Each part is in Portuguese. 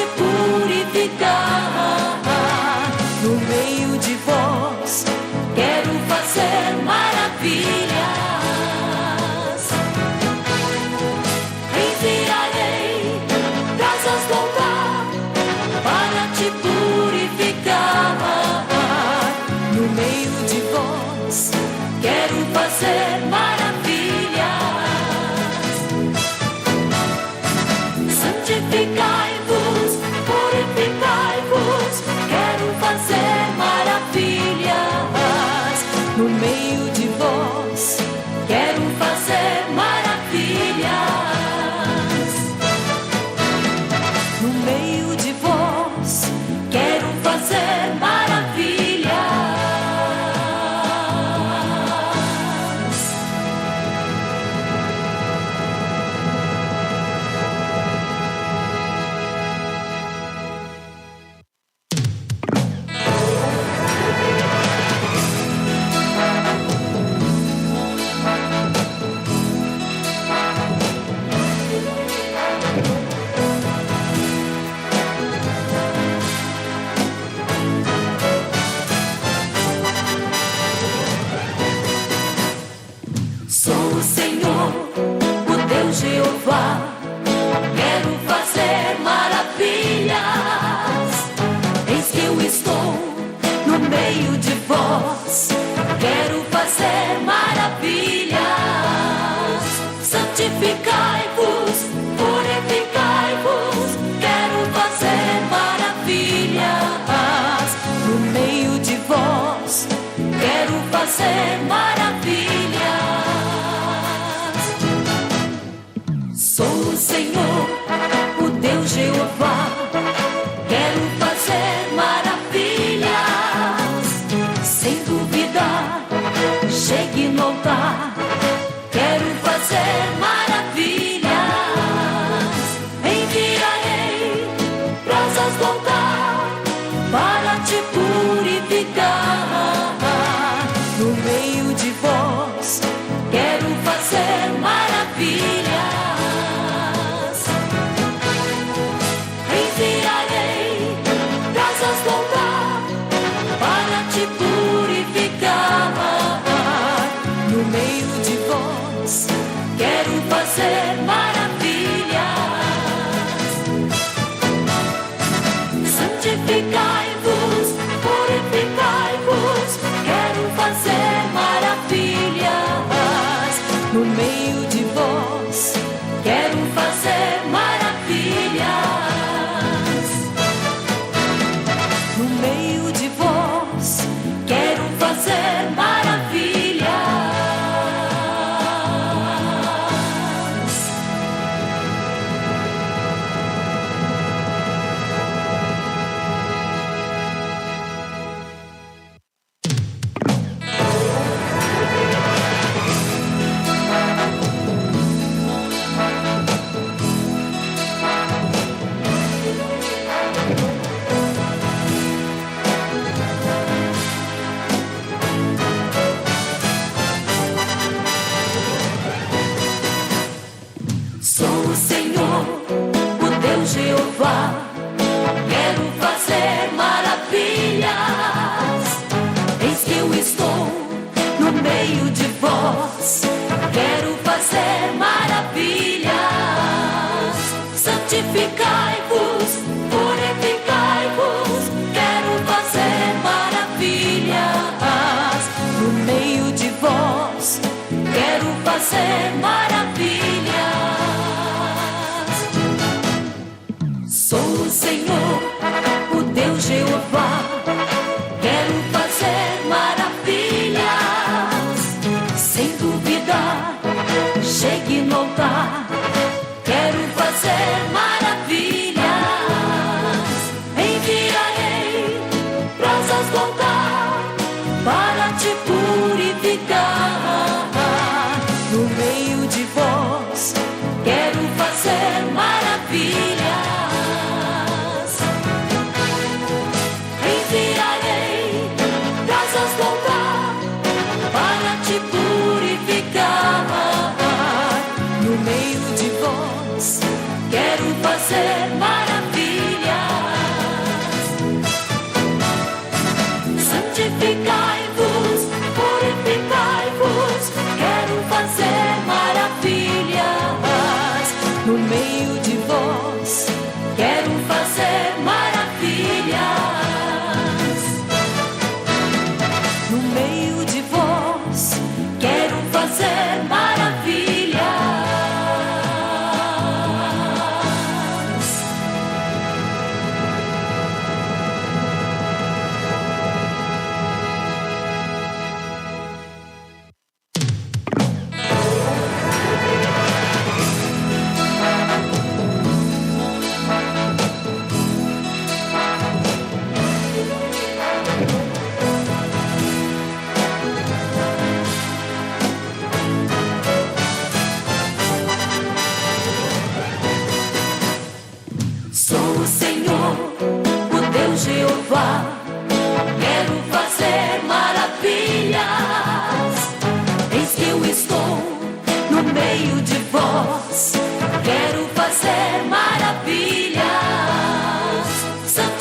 te purificar. No meio de vós quero fazer maravilhas. Enviarei brasas do altar para te purificar. No meio de vós quero fazer maravilhas. Santificai-vos, purificai-vos, quero fazer maravilhas. No meio de vós quero fazer maravilhas. No meio de vós quero fazer maravilhas. Sou o Senhor, o Deus Jeová, quero fazer maravilhas. Eis que eu estou no meio de vós, quero fazer maravilhas. Santificai-vos, purificai-vos, quero fazer maravilhas. No meio de vós quero fazer maravilhas. Sou o Senhor, o Deus Jeová, quero fazer maravilhas. Sem duvidar, chegue no altar, quero fazer maravilhas. Enviarei brasas do altar para te purificar. No meio de vós quero fazer maravilhas. Enviarei brasas do altar para te purificar. No meio de vós quero fazer maravilhas. Santificai-vos, purificai-vos, quero fazer maravilhas. No meio de vós quero fazer maravilhas. No meio de vós quero fazer maravilhas. Sou o Senhor, o Deus Jeová, quero fazer maravilhas. Eis que eu estou no meio de vós, quero fazer maravilhas. Santificai-vos, purificai-vos, quero fazer maravilhas. No meio de vós quero fazer maravilhas. Sou o Senhor, o Deus Jeová, quero fazer maravilhas. Sem duvidar, chegue no altar, quero fazer maravilhas. Enviarei brasas do altar para te purificar. No meio de vós quero fazer maravilhas.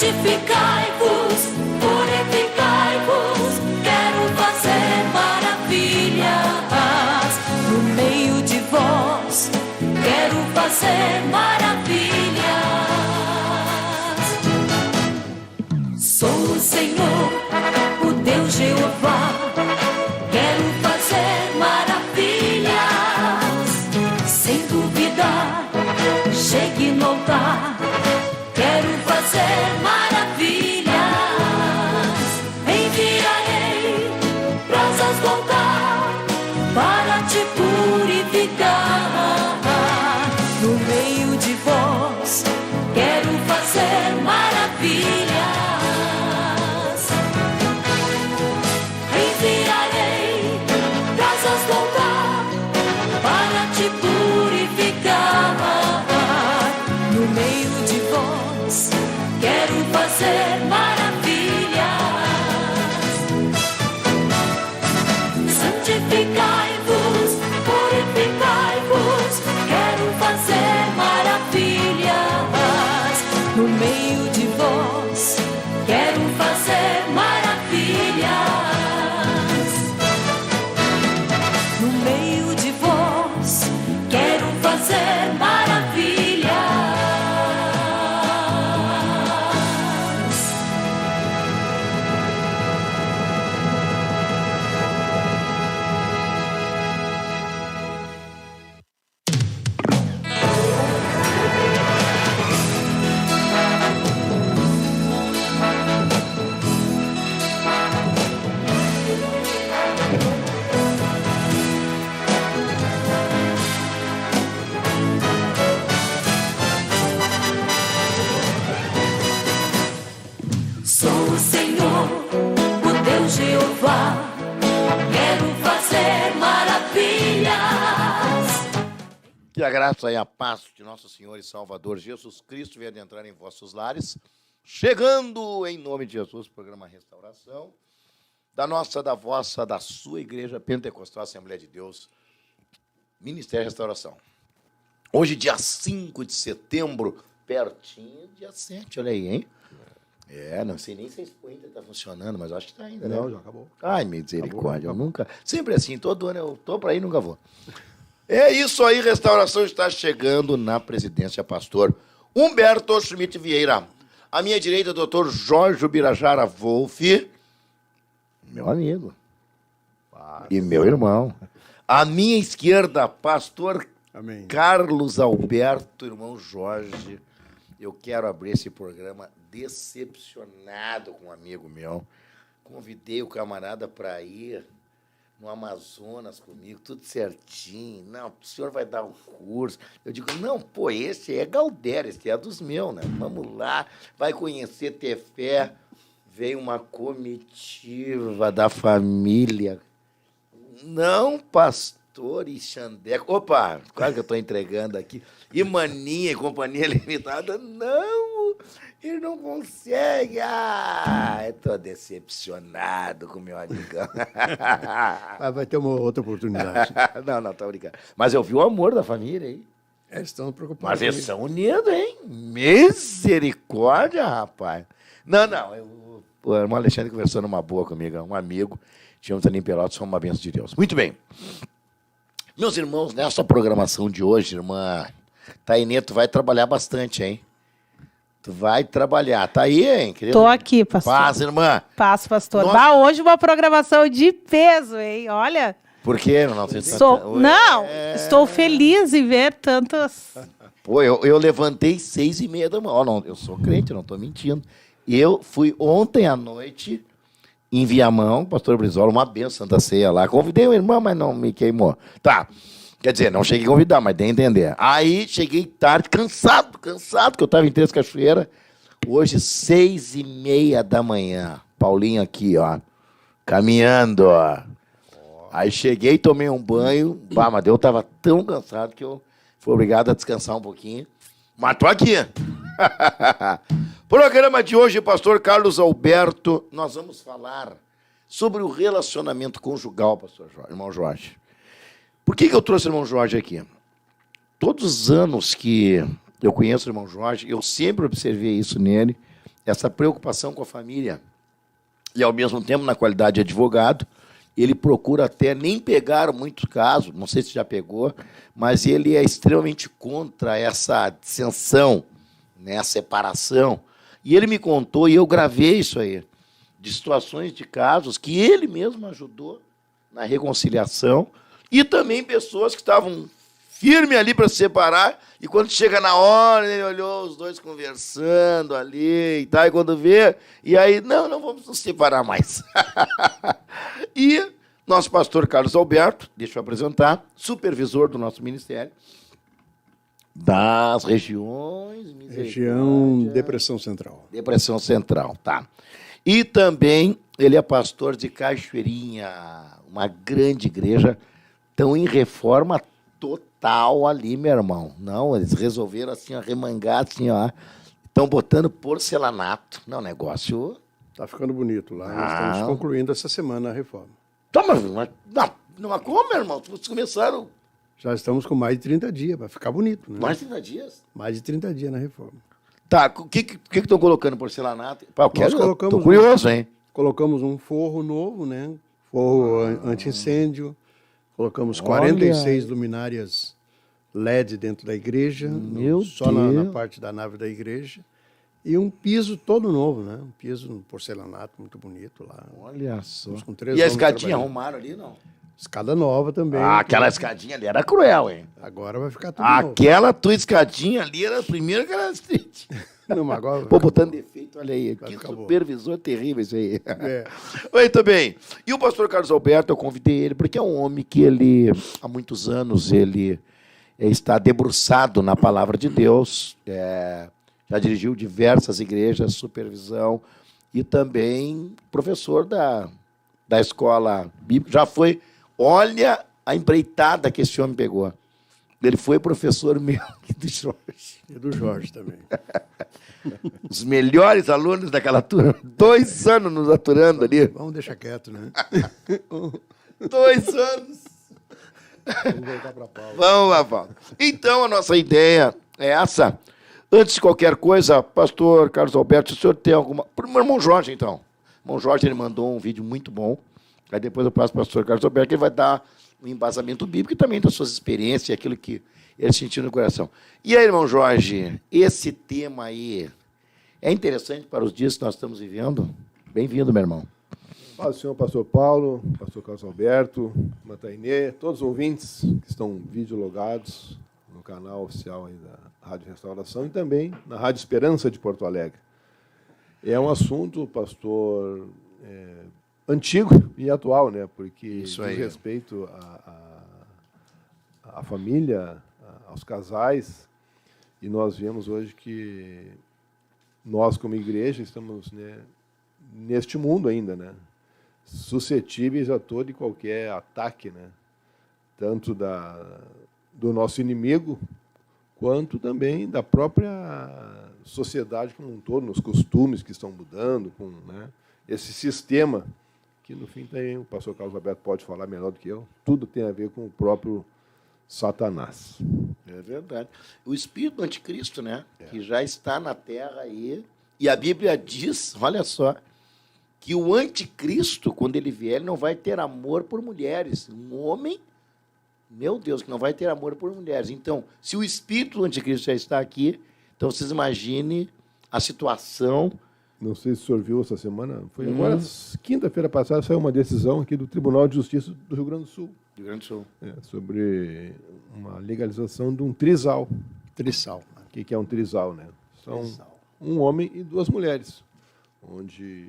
Santificai-vos, purificai-vos, quero fazer maravilhas no meio de vós, quero fazer maravilhas. Sou o Senhor, o Deus Jeová, quero fazer maravilhas. Sem duvidar, chegue no altar, quero fazer maravilhas. Enviarei brasas do altar para te purificar. No meio de vós, quero fazer maravilhas. Enviarei brasas do altar para te purificar. No meio de vós, quero fazer maravilhas. Santificai-vos, purificai-vos, quero fazer maravilhas. No meio de vós, quero fazer maravilhas. No meio de vós, quero fazer maravilhas. Sou o Senhor, o Deus Jeová, quero fazer maravilhas. Que a graça e a paz de nosso Senhor e Salvador Jesus Cristo venha adentrar em vossos lares, chegando em nome de Jesus, programa Restauração, da nossa, da vossa, da sua Igreja Pentecostal Assembleia de Deus, Ministério Restauração. Hoje, dia 5 de setembro, pertinho, dia 7, olha aí, hein? Não sei nem se a Expo ainda está funcionando, mas acho que está ainda, né? Não, já acabou. Ai, misericórdia, eu nunca... Sempre assim, todo ano eu tô para ir, nunca vou. É isso aí, Restauração está chegando na presidência, pastor Humberto Schmidt Vieira. À minha direita, doutor Jorge Ubirajara Wolff, meu amigo e meu irmão. À minha esquerda, pastor Amém. Carlos Alberto, irmão Jorge. Eu quero abrir esse programa decepcionado com um amigo meu. Convidei o camarada para ir no Amazonas comigo, tudo certinho. Não, o senhor vai dar o curso. Eu digo, não, pô, esse é Galdério, esse é dos meus, né? Vamos lá, vai conhecer, ter fé. Veio uma comitiva da família. Não, pastor e Xandeco. Opa, quase que eu estou entregando aqui. E Maninha e Companhia Limitada. Não, ele não consegue. Ah, eu estou decepcionado com meu amigão. Vai ter uma outra oportunidade. Não, tá brincando. Mas eu vi o amor da família aí. Eles estão preocupados. Mas eles são unidos, hein? Misericórdia, rapaz. Não, o irmão Alexandre conversou numa boa comigo, um amigo. Tínhamos ali em Pelotas, foi uma bênção de Deus. Muito bem. Meus irmãos, nessa programação de hoje, irmã Tainê, tu vai trabalhar bastante, hein? Tu vai trabalhar. Tá aí, hein, querido? Tô aqui, pastor. Paz, irmã. Paz, pastor. Nossa. Hoje uma programação de peso, hein? Olha. Por quê? Não, Estou feliz em ver tantas... Pô, eu levantei 6h30 da manhã. Não, eu sou crente, eu não estou mentindo. Eu fui ontem à noite em Viamão, pastor Brizola, uma benção da ceia lá. Convidei uma irmã, mas não me queimou. Tá. Quer dizer, não cheguei a convidar, mas dei a entender. Aí cheguei tarde, cansado, que eu estava em Três Cachoeiras. Hoje, 6h30 da manhã. Paulinho aqui, ó. Caminhando, ó. Aí cheguei, tomei um banho. Mas eu estava tão cansado que eu fui obrigado a descansar um pouquinho. Mas tô aqui. Programa de hoje, pastor Carlos Alberto. Nós vamos falar sobre o relacionamento conjugal, pastor Jorge, irmão Jorge. Por que eu trouxe o irmão Jorge aqui? Todos os anos que eu conheço o irmão Jorge, eu sempre observei isso nele. essa preocupação com a família e, ao mesmo tempo, na qualidade de advogado, ele procura até nem pegar muitos casos, não sei se já pegou, mas ele é extremamente contra essa dissensão, né, a separação. E ele me contou, e eu gravei isso aí, de situações de casos que ele mesmo ajudou na reconciliação, e também pessoas que estavam firmes ali para se separar, e quando chega na hora, ele olhou os dois conversando ali e tal, e quando vê, e aí, não vamos nos separar mais. E nosso pastor Carlos Alberto, deixa eu apresentar, supervisor do nosso ministério, das regiões... Região Depressão Central. Depressão Central, tá. E também ele é pastor de Cachoeirinha, uma grande igreja, estão em reforma total ali, meu irmão. Não, eles resolveram assim, ó, remangar, assim, ó, estão botando porcelanato. Não, negócio... Está ficando bonito lá. Nós estamos concluindo essa semana a reforma. Tá, mas não como, meu irmão? Vocês começaram... Já estamos com mais de 30 dias, vai ficar bonito, né? Mais de 30 dias? Mais de 30 dias na reforma. Tá, o que estão colocando porcelanato? Pá, Nós colocamos... Tô curioso, hein? Colocamos um forro novo, né? Forro anti-incêndio. Colocamos 46 luminárias LED dentro da igreja. Só na parte da nave da igreja. E um piso todo novo, né? Um piso um porcelanato muito bonito lá. Olha só. Com E a escadinha arrumaram ali, não? Escada nova também. Ah, aquela escadinha ali era cruel, hein? Agora vai ficar tudo novo. Aquela tua escadinha ali era a primeira que era street. Não, mas agora... Pô, botando defeito, olha aí. Que supervisor terrível isso aí. Muito bem. E o pastor Carlos Alberto, eu convidei ele, porque é um homem que ele, há muitos anos, ele está debruçado na palavra de Deus, já dirigiu diversas igrejas, supervisão, e também professor da escola bíblica. Já foi, olha a empreitada que esse homem pegou. Ele foi professor meu e do Jorge. E do Jorge também. Os melhores alunos daquela turma. 2 anos nos aturando ali. Vamos deixar quieto, né? 2 anos. Vamos voltar para a pauta. Vamos lá, Paulo. Então, a nossa ideia é essa. Antes de qualquer coisa, pastor Carlos Alberto, o senhor tem alguma... Para o meu irmão Jorge, então. O irmão Jorge, ele mandou um vídeo muito bom. Aí depois eu passo para o pastor Carlos Alberto, que ele vai dar um embasamento bíblico e também das suas experiências, aquilo que ele sentiu no coração. E aí, irmão Jorge, esse tema aí é interessante para os dias que nós estamos vivendo? Bem-vindo, meu irmão. Paz do Senhor, pastor Paulo, pastor Carlos Alberto, Matainê, todos os ouvintes que estão videologados no canal oficial aí da Rádio Restauração e também na Rádio Esperança de Porto Alegre. É um assunto, pastor, antigo e atual, né? Porque diz respeito à família, aos casais, e nós vemos hoje que nós, como igreja, estamos, né, neste mundo ainda, né? Suscetíveis a todo e qualquer ataque, né? Tanto do nosso inimigo, quanto também da própria sociedade como um todo, nos costumes que estão mudando, com, né, esse sistema que, no fim, tem, o pastor Carlos Alberto pode falar melhor do que eu, tudo tem a ver com o próprio Satanás. É verdade. O espírito do anticristo, né? Que já está na terra aí, e a Bíblia diz, olha só, que o anticristo, quando ele vier, ele não vai ter amor por mulheres. Um homem, meu Deus, que não vai ter amor por mulheres. Então, se o espírito do anticristo já está aqui, então vocês imaginem a situação. Não sei se o senhor viu essa semana, foi agora, quinta-feira passada, saiu uma decisão aqui do Tribunal de Justiça do Rio Grande do Sul. Rio Grande do Sul. Sobre uma legalização de um trisal. Trisal. O que é um trisal, né? São um homem e 2 mulheres, onde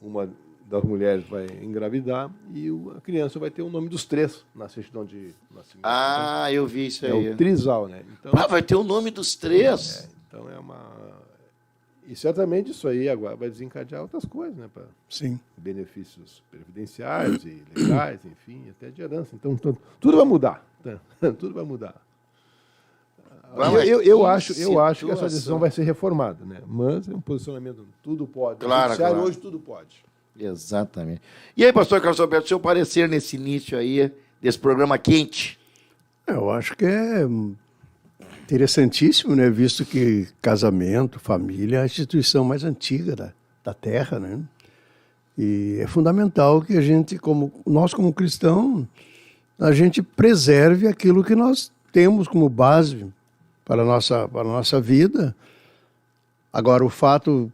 uma das mulheres vai engravidar e a criança vai ter o nome dos 3 na certidão de nascimento. Ah, então, eu vi isso aí. É o trisal, né? Então, vai ter o nome dos 3? Então é uma... E certamente isso aí agora vai desencadear outras coisas, né? Para benefícios previdenciários e legais, enfim, até de herança. Então, tudo vai mudar. Né? Tudo vai mudar. Eu acho que essa decisão vai ser reformada, né? Mas é um posicionamento, tudo pode. Claro. Hoje tudo pode. Exatamente. E aí, pastor Carlos Alberto, seu parecer nesse início aí, desse programa quente? Eu acho que interessantíssimo, né? Visto que casamento, família é a instituição mais antiga da Terra, né? E é fundamental que a gente, nós como cristão, a gente preserve aquilo que nós temos como base para a nossa vida. Agora, o fato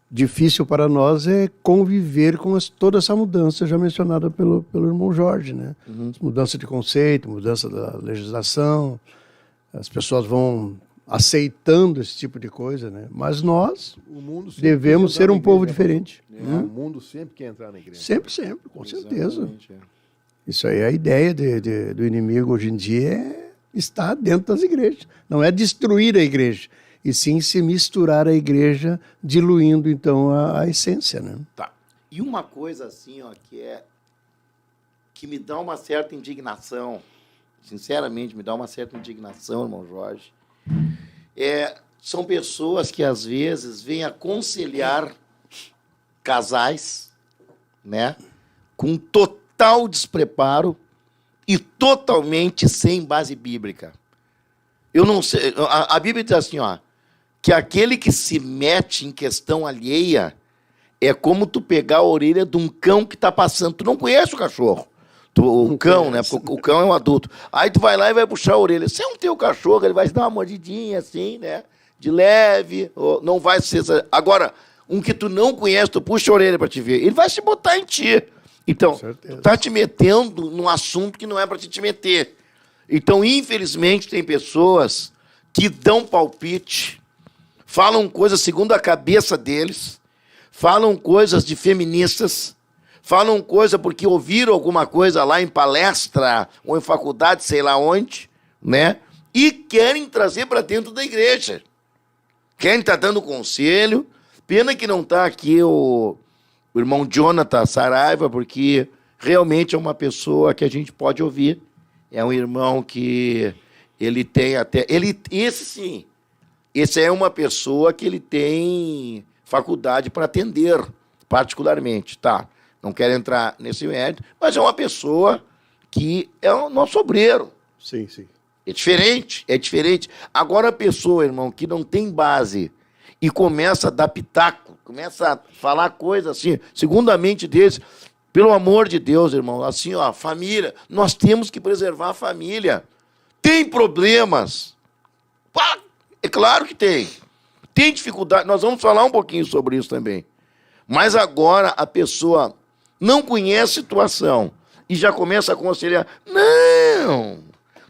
difícil para nós é conviver com toda essa mudança já mencionada pelo irmão Jorge, né? Mudança de conceito, mudança da legislação, as pessoas vão aceitando esse tipo de coisa, né? Mas nós devemos ser um povo diferente. O mundo sempre quer entrar na igreja. Sempre, com certeza. Isso aí é a ideia do inimigo hoje em dia, é estar dentro das igrejas. Não é destruir a igreja, e sim se misturar à igreja, diluindo então a essência, né? Tá. E uma coisa assim, ó, que me dá uma certa indignação, sinceramente, me dá uma certa indignação, irmão Jorge, são pessoas que às vezes vêm aconselhar casais, né, com total despreparo e totalmente sem base bíblica. Eu não sei, a Bíblia diz assim, ó, que aquele que se mete em questão alheia é como tu pegar a orelha de um cão que está passando. Tu não conhece o cachorro. O cão, né? Porque o cão é um adulto. Aí tu vai lá e vai puxar a orelha. Se é um teu cachorro, ele vai te dar uma mordidinha assim, né? De leve, ou não vai ser... Agora, um que tu não conhece, tu puxa a orelha para te ver. Ele vai se botar em ti. Então, tu tá te metendo num assunto que não é para te meter. Então, infelizmente, tem pessoas que dão palpite, falam coisas segundo a cabeça deles, falam coisas de feministas, falam coisa porque ouviram alguma coisa lá em palestra ou em faculdade, sei lá onde, né? E querem trazer para dentro da igreja. Querem estar dando conselho. Pena que não está aqui o irmão Jonathan Saraiva, porque realmente é uma pessoa que a gente pode ouvir. É um irmão que ele tem até... Esse é uma pessoa que ele tem faculdade para atender, particularmente, tá? Não quero entrar nesse mérito, mas é uma pessoa que é o nosso obreiro. Sim. É diferente. Agora a pessoa, irmão, que não tem base e começa a dar pitaco, começa a falar coisas assim, segundo a mente deles, pelo amor de Deus, irmão, assim, ó, família, nós temos que preservar a família. Tem problemas? Pá, é claro que tem. Tem dificuldade, nós vamos falar um pouquinho sobre isso também. Mas agora a pessoa não conhece a situação e já começa a aconselhar, não,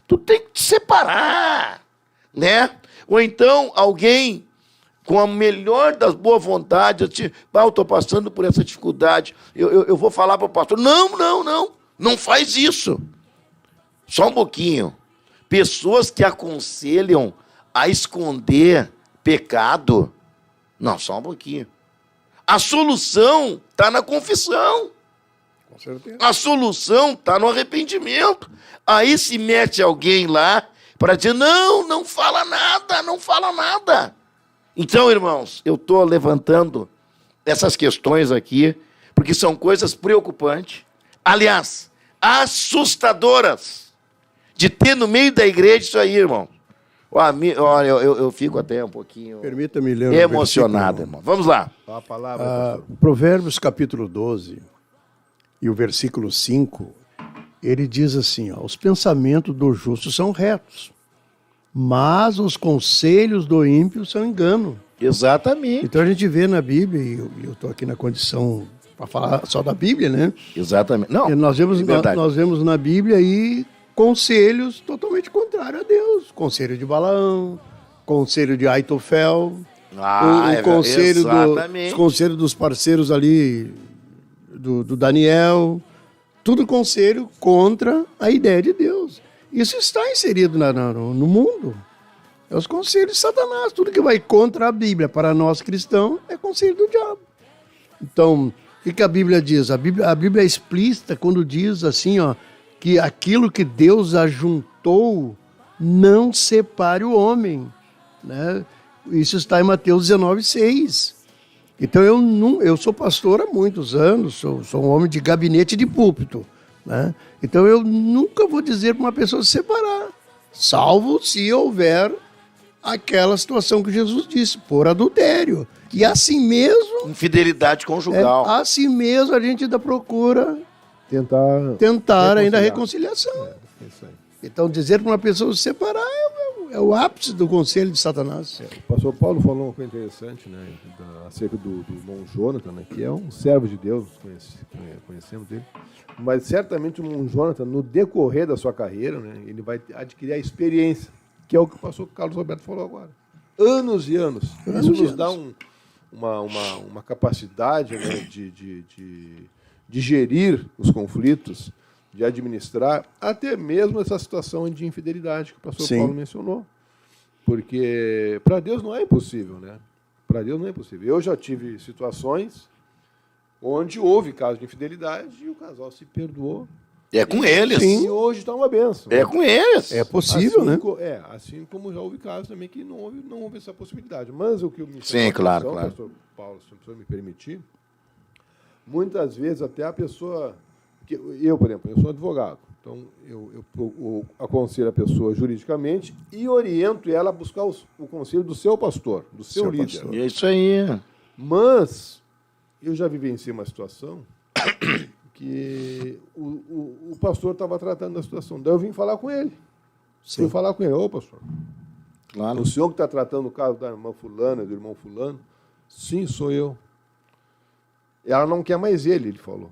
tu tem que te separar, né? Ou então alguém com a melhor das boas vontades, eu estou passando por essa dificuldade, eu vou falar para o pastor, não faz isso. Só um pouquinho. Pessoas que aconselham a esconder pecado, não, só um pouquinho. A solução está na confissão. Com certeza. A solução está no arrependimento. Aí se mete alguém lá para dizer, não fala nada. Então, irmãos, eu estou levantando essas questões aqui, porque são coisas preocupantes, aliás, assustadoras, de ter no meio da igreja isso aí, irmão. Olha, eu fico até um pouquinho Permita-me ler emocionado, irmão. Vamos lá. A palavra, Provérbios capítulo 12 e o versículo 5, ele diz assim, ó, os pensamentos do justo são retos, mas os conselhos do ímpio são engano. Exatamente. Então a gente vê na Bíblia, e eu estou aqui na condição para falar só da Bíblia, né? Exatamente. Não, nós vemos na Bíblia aí conselhos totalmente contrários a Deus. Conselho de Balaão, conselho de Aitofel, os conselhos dos parceiros ali do Daniel, tudo conselho contra a ideia de Deus. Isso está inserido no mundo. É os conselhos de Satanás. Tudo que vai contra a Bíblia para nós cristãos é conselho do diabo. Então, o que a Bíblia diz? A Bíblia é explícita quando diz assim, ó, que aquilo que Deus ajuntou não separe o homem, né? Isso está em Mateus 19:6. Então eu sou pastor há muitos anos, sou um homem de gabinete de púlpito, né? Então eu nunca vou dizer para uma pessoa se separar, salvo se houver aquela situação que Jesus disse, por adultério. E assim mesmo, Infidelidade conjugal. assim mesmo a gente ainda procura tentar ainda a reconciliação. É isso aí. Então, dizer para uma pessoa se separar é o ápice do conselho de Satanás. O pastor Paulo falou uma coisa interessante, né, acerca do irmão Jonathan, né, que é um servo de Deus, conhecemos dele, mas certamente o irmão Jonathan, no decorrer da sua carreira, né, ele vai adquirir a experiência, que é o que o pastor Carlos Roberto falou agora. Anos e anos. Isso nos dá uma capacidade, né, de gerir os conflitos, de administrar até mesmo essa situação de infidelidade que o pastor Paulo mencionou. Porque para Deus não é impossível, né? Para Deus não é impossível. Eu já tive situações onde houve caso de infidelidade e o casal se perdoou. É com eles. Sim. E hoje está uma benção. É com eles. É possível, assim, né? Assim como já houve casos também que não houve essa possibilidade. Mas o que eu me Sim, claro. pastor Paulo, se o senhor me permitir, muitas vezes até a pessoa... Eu, por exemplo, eu sou advogado, então eu aconselho a pessoa juridicamente e oriento ela a buscar o conselho do seu pastor, do seu líder. pastor. É isso aí. Mas eu já vivenciei uma situação que o pastor estava tratando da situação. Daí eu vim falar com ele. Fui falar com ele. Ô, pastor, Claro. o senhor que está tratando o caso da irmã fulana, do irmão fulano? Sim, sou eu. Ela não quer mais ele falou.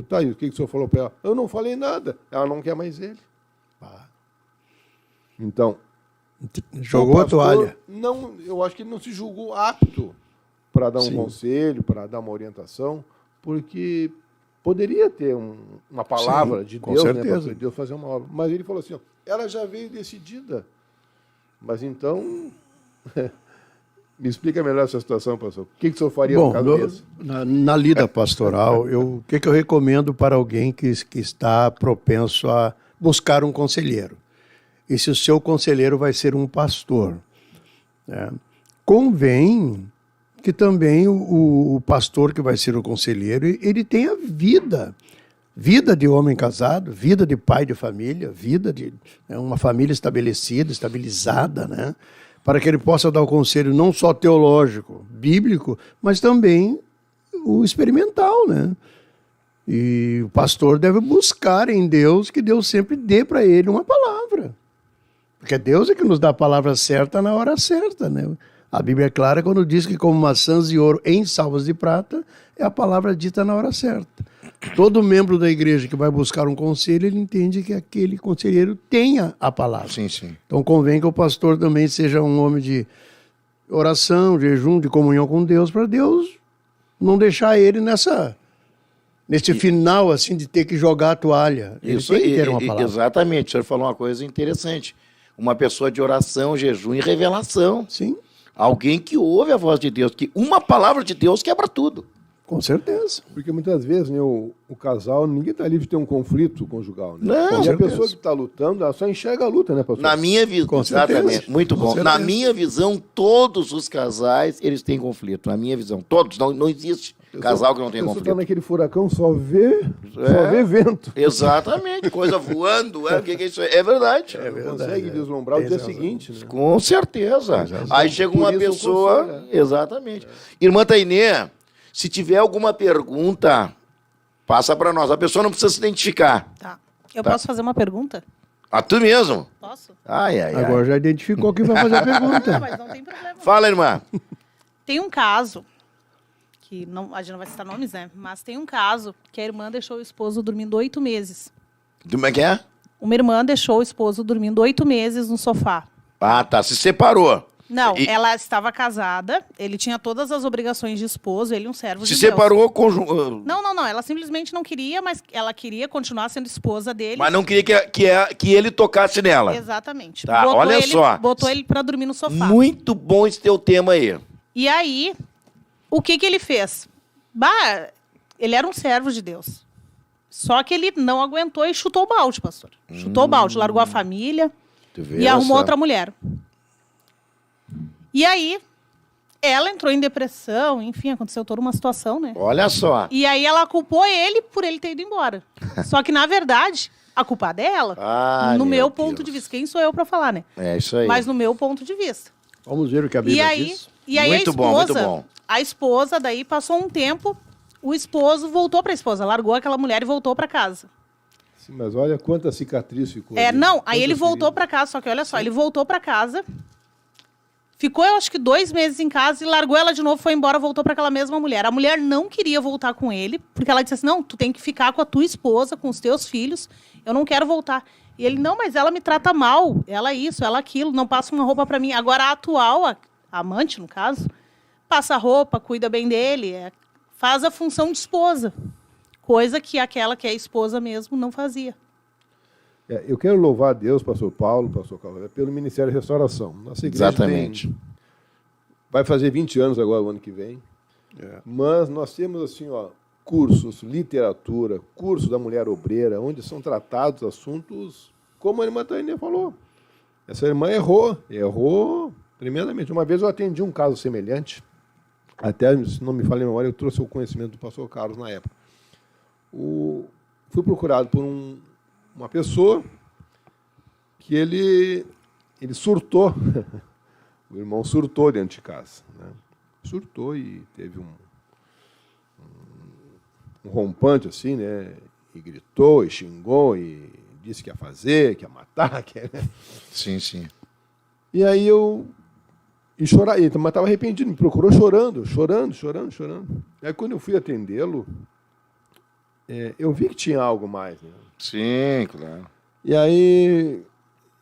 Tá, e o que o senhor falou para ela? Eu não falei nada. Ela não quer mais ele. Então... Jogou a toalha. Não, eu acho que ele não se julgou apto para dar um conselho, para dar uma orientação, porque poderia ter uma palavra de com Deus, certeza. né, para Deus fazer uma obra. Mas ele falou assim, ó, ela já veio decidida. Mas então... Me explica melhor essa situação, pastor. O que o senhor faria no caso desse? Na lida pastoral, o que eu recomendo para alguém que está propenso a buscar um conselheiro? E se o seu conselheiro vai ser um pastor, né? Convém que também o pastor que vai ser o conselheiro, ele tenha vida de homem casado, vida de pai de família, vida de uma família estabelecida, estabilizada, né? Para que ele possa dar o conselho não só teológico, bíblico, mas também o experimental, né? E o pastor deve buscar em Deus que Deus sempre dê para ele uma palavra. Porque Deus é que nos dá a palavra certa na hora certa, né? A Bíblia é clara quando diz que como maçãs de ouro em salvas de prata é a palavra dita na hora certa. Todo membro da igreja que vai buscar um conselho, ele entende que aquele conselheiro tenha a palavra. Sim, sim. Então convém que o pastor também seja um homem de oração, de jejum, de comunhão com Deus, para Deus não deixar ele nesse final assim de ter que jogar a toalha. Ele Isso tem que ter uma palavra. Exatamente. O senhor falou uma coisa interessante. Uma pessoa de oração, jejum e revelação. Sim, Alguém que ouve a voz de Deus, que uma palavra de Deus quebra tudo. com certeza. Porque muitas vezes, né, o casal, ninguém está livre de ter um conflito conjugal. Né? Não, e a com pessoa certeza. que está lutando, ela só enxerga a luta, né, pastor? Na minha visão, Com certeza. exatamente, muito Com bom. certeza. Na minha visão, todos os casais, eles têm conflito. Na minha visão, todos. Não existe casal que não tenha A pessoa está conflito. naquele furacão, só vê vento. Exatamente, coisa voando, o que é isso? É verdade. Não consegue vislumbrar o dia seguinte. Né? Com certeza. Aí chega Por uma isso o pessoa... conselho, né? Exatamente. Irmã Tainê, se tiver alguma pergunta, passa para nós. A pessoa não precisa se identificar. Tá. Eu posso fazer uma pergunta? Ah, tu mesmo? Posso? Ai. Agora já identificou quem vai fazer a Não, pergunta. mas não tem problema. Fala, irmã. Tem um caso, que a gente não vai citar nomes, né? Mas tem um caso que a irmã deixou o esposo dormindo 8 meses. Como é que é? Uma irmã deixou o esposo dormindo 8 meses no sofá. Ah, tá. Se separou. Não, E- ela estava casada, ele tinha todas as obrigações de esposo, ele um servo Se de Deus. separou Não, ela simplesmente não queria, mas ela queria continuar sendo esposa dele. mas não queria que ele tocasse nela. Exatamente. Tá, olha só. Botou ele para dormir no sofá. Muito bom esse teu tema aí. E aí, o que ele fez? Ele era um servo de Deus. Só que ele não aguentou e chutou o balde, pastor. Chutou o balde, largou a família Tu vê e arrumou essa? outra mulher. E aí, ela entrou em depressão, enfim, aconteceu toda uma situação, né? Olha só. E aí ela culpou ele por ele ter ido embora. Só que, na verdade, a culpa é dela, Ah, no meu meu ponto Deus. de vista. Quem sou eu para falar, né? É isso aí. Mas no meu ponto de vista. Vamos ver o que a Bíblia diz. E aí Muito a bom, muito esposa, bom. a esposa, daí passou um tempo, o esposo voltou para a esposa, largou aquela mulher e voltou para casa. Sim, mas olha quanta cicatriz ficou. É, ali. não, aí ele Quantas voltou feridas. para casa, só que olha só, ele voltou para casa, ficou, eu acho que 2 meses em casa e largou ela de novo, foi embora, voltou para aquela mesma mulher. A mulher não queria voltar com ele, porque ela disse assim, não, tu tem que ficar com a tua esposa, com os teus filhos, eu não quero voltar. E ele, não, mas ela me trata mal, ela isso, ela aquilo, não passa uma roupa para mim. Agora a atual, a amante no caso, passa roupa, cuida bem dele, faz a função de esposa, coisa que aquela que é esposa mesmo não fazia. Eu quero louvar a Deus, pastor Paulo, pastor Carlos, pelo Ministério de Restauração. Nossa igreja Exatamente. vai fazer 20 anos agora, o ano que vem. Mas nós temos assim, cursos, literatura, curso da mulher obreira, onde são tratados assuntos como a irmã Tânia falou. Essa irmã errou tremendamente. Uma vez eu atendi um caso semelhante, até, se não me falha a memória, eu trouxe o conhecimento do pastor Carlos na época. Fui procurado por uma pessoa que ele surtou. O irmão surtou dentro de casa. Né? Surtou e teve um rompante assim, né? E gritou, e xingou, e disse que ia fazer, que ia matar. Sim, sim. E aí E chorar, mas estava arrependido, me procurou chorando. E aí quando eu fui atendê-lo, eu vi que tinha algo mais. Né? Sim, claro. E aí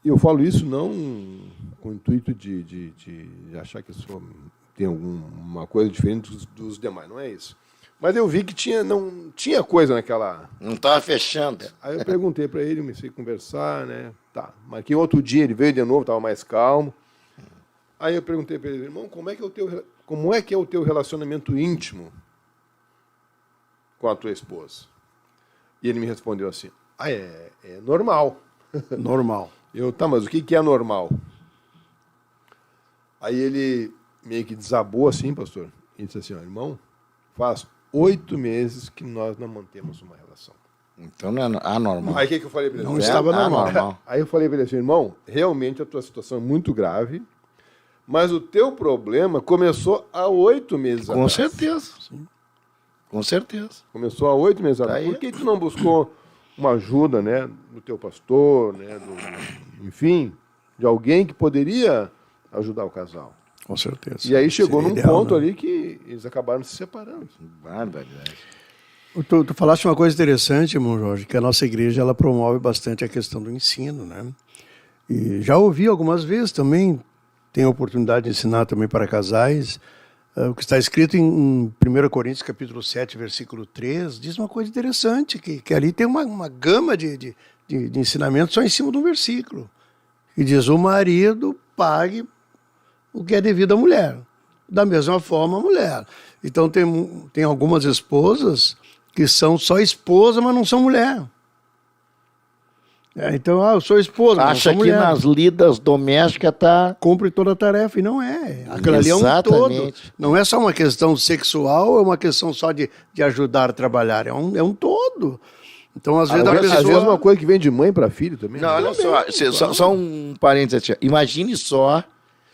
eu falo isso não com o intuito de achar que eu tem alguma coisa diferente dos demais, não é isso. Mas eu vi que não tinha coisa naquela... Não estava fechando. Aí eu perguntei para ele, comecei a conversar, né? Tá. Marquei outro dia, ele veio de novo, estava mais calmo. Aí eu perguntei para ele, irmão, como é que é o teu relacionamento íntimo com a tua esposa? E ele me respondeu assim, é normal. Normal. Tá, mas o que é normal? Aí ele meio que desabou assim, pastor, e disse assim, irmão, faz 8 meses que nós não mantemos uma relação. Então não é anormal. Aí o que eu falei para ele? Não estava normal. Aí eu falei para ele assim, irmão, realmente a tua situação é muito grave, mas o teu problema começou há 8 meses atrás. Com certeza. Sim. Com certeza. Começou há 8 meses atrás. Por que tu não buscou uma ajuda, né, do teu pastor, né, enfim, de alguém que poderia ajudar o casal? Com certeza. E aí chegou Seria num ideal, ponto né? ali que eles acabaram se separando. Barbaridade. Tu falaste uma coisa interessante, irmão Jorge, que a nossa igreja ela promove bastante a questão do ensino, né? E já ouvi algumas vezes também, tenho a oportunidade de ensinar também para casais, o que está escrito em 1 Coríntios capítulo 7, versículo 3, diz uma coisa interessante, que ali tem uma gama de ensinamentos só em cima de um versículo. E diz, o marido pague o que é devido à mulher. Da mesma forma, a mulher. Então, tem algumas esposas que são só esposa, mas não são mulher. Então, eu sou esposa, mas não Acha sou que mulher. nas lidas domésticas tá... Cumpre toda a tarefa, e não é. Aquilo ali é um Exatamente. todo. Não é só uma questão sexual, é uma questão só de ajudar a trabalhar. É um todo. Então, às vezes, a pessoa... Às vezes uma coisa que vem de mãe para filho também. Não, olha só um parênteses aqui. Imagine só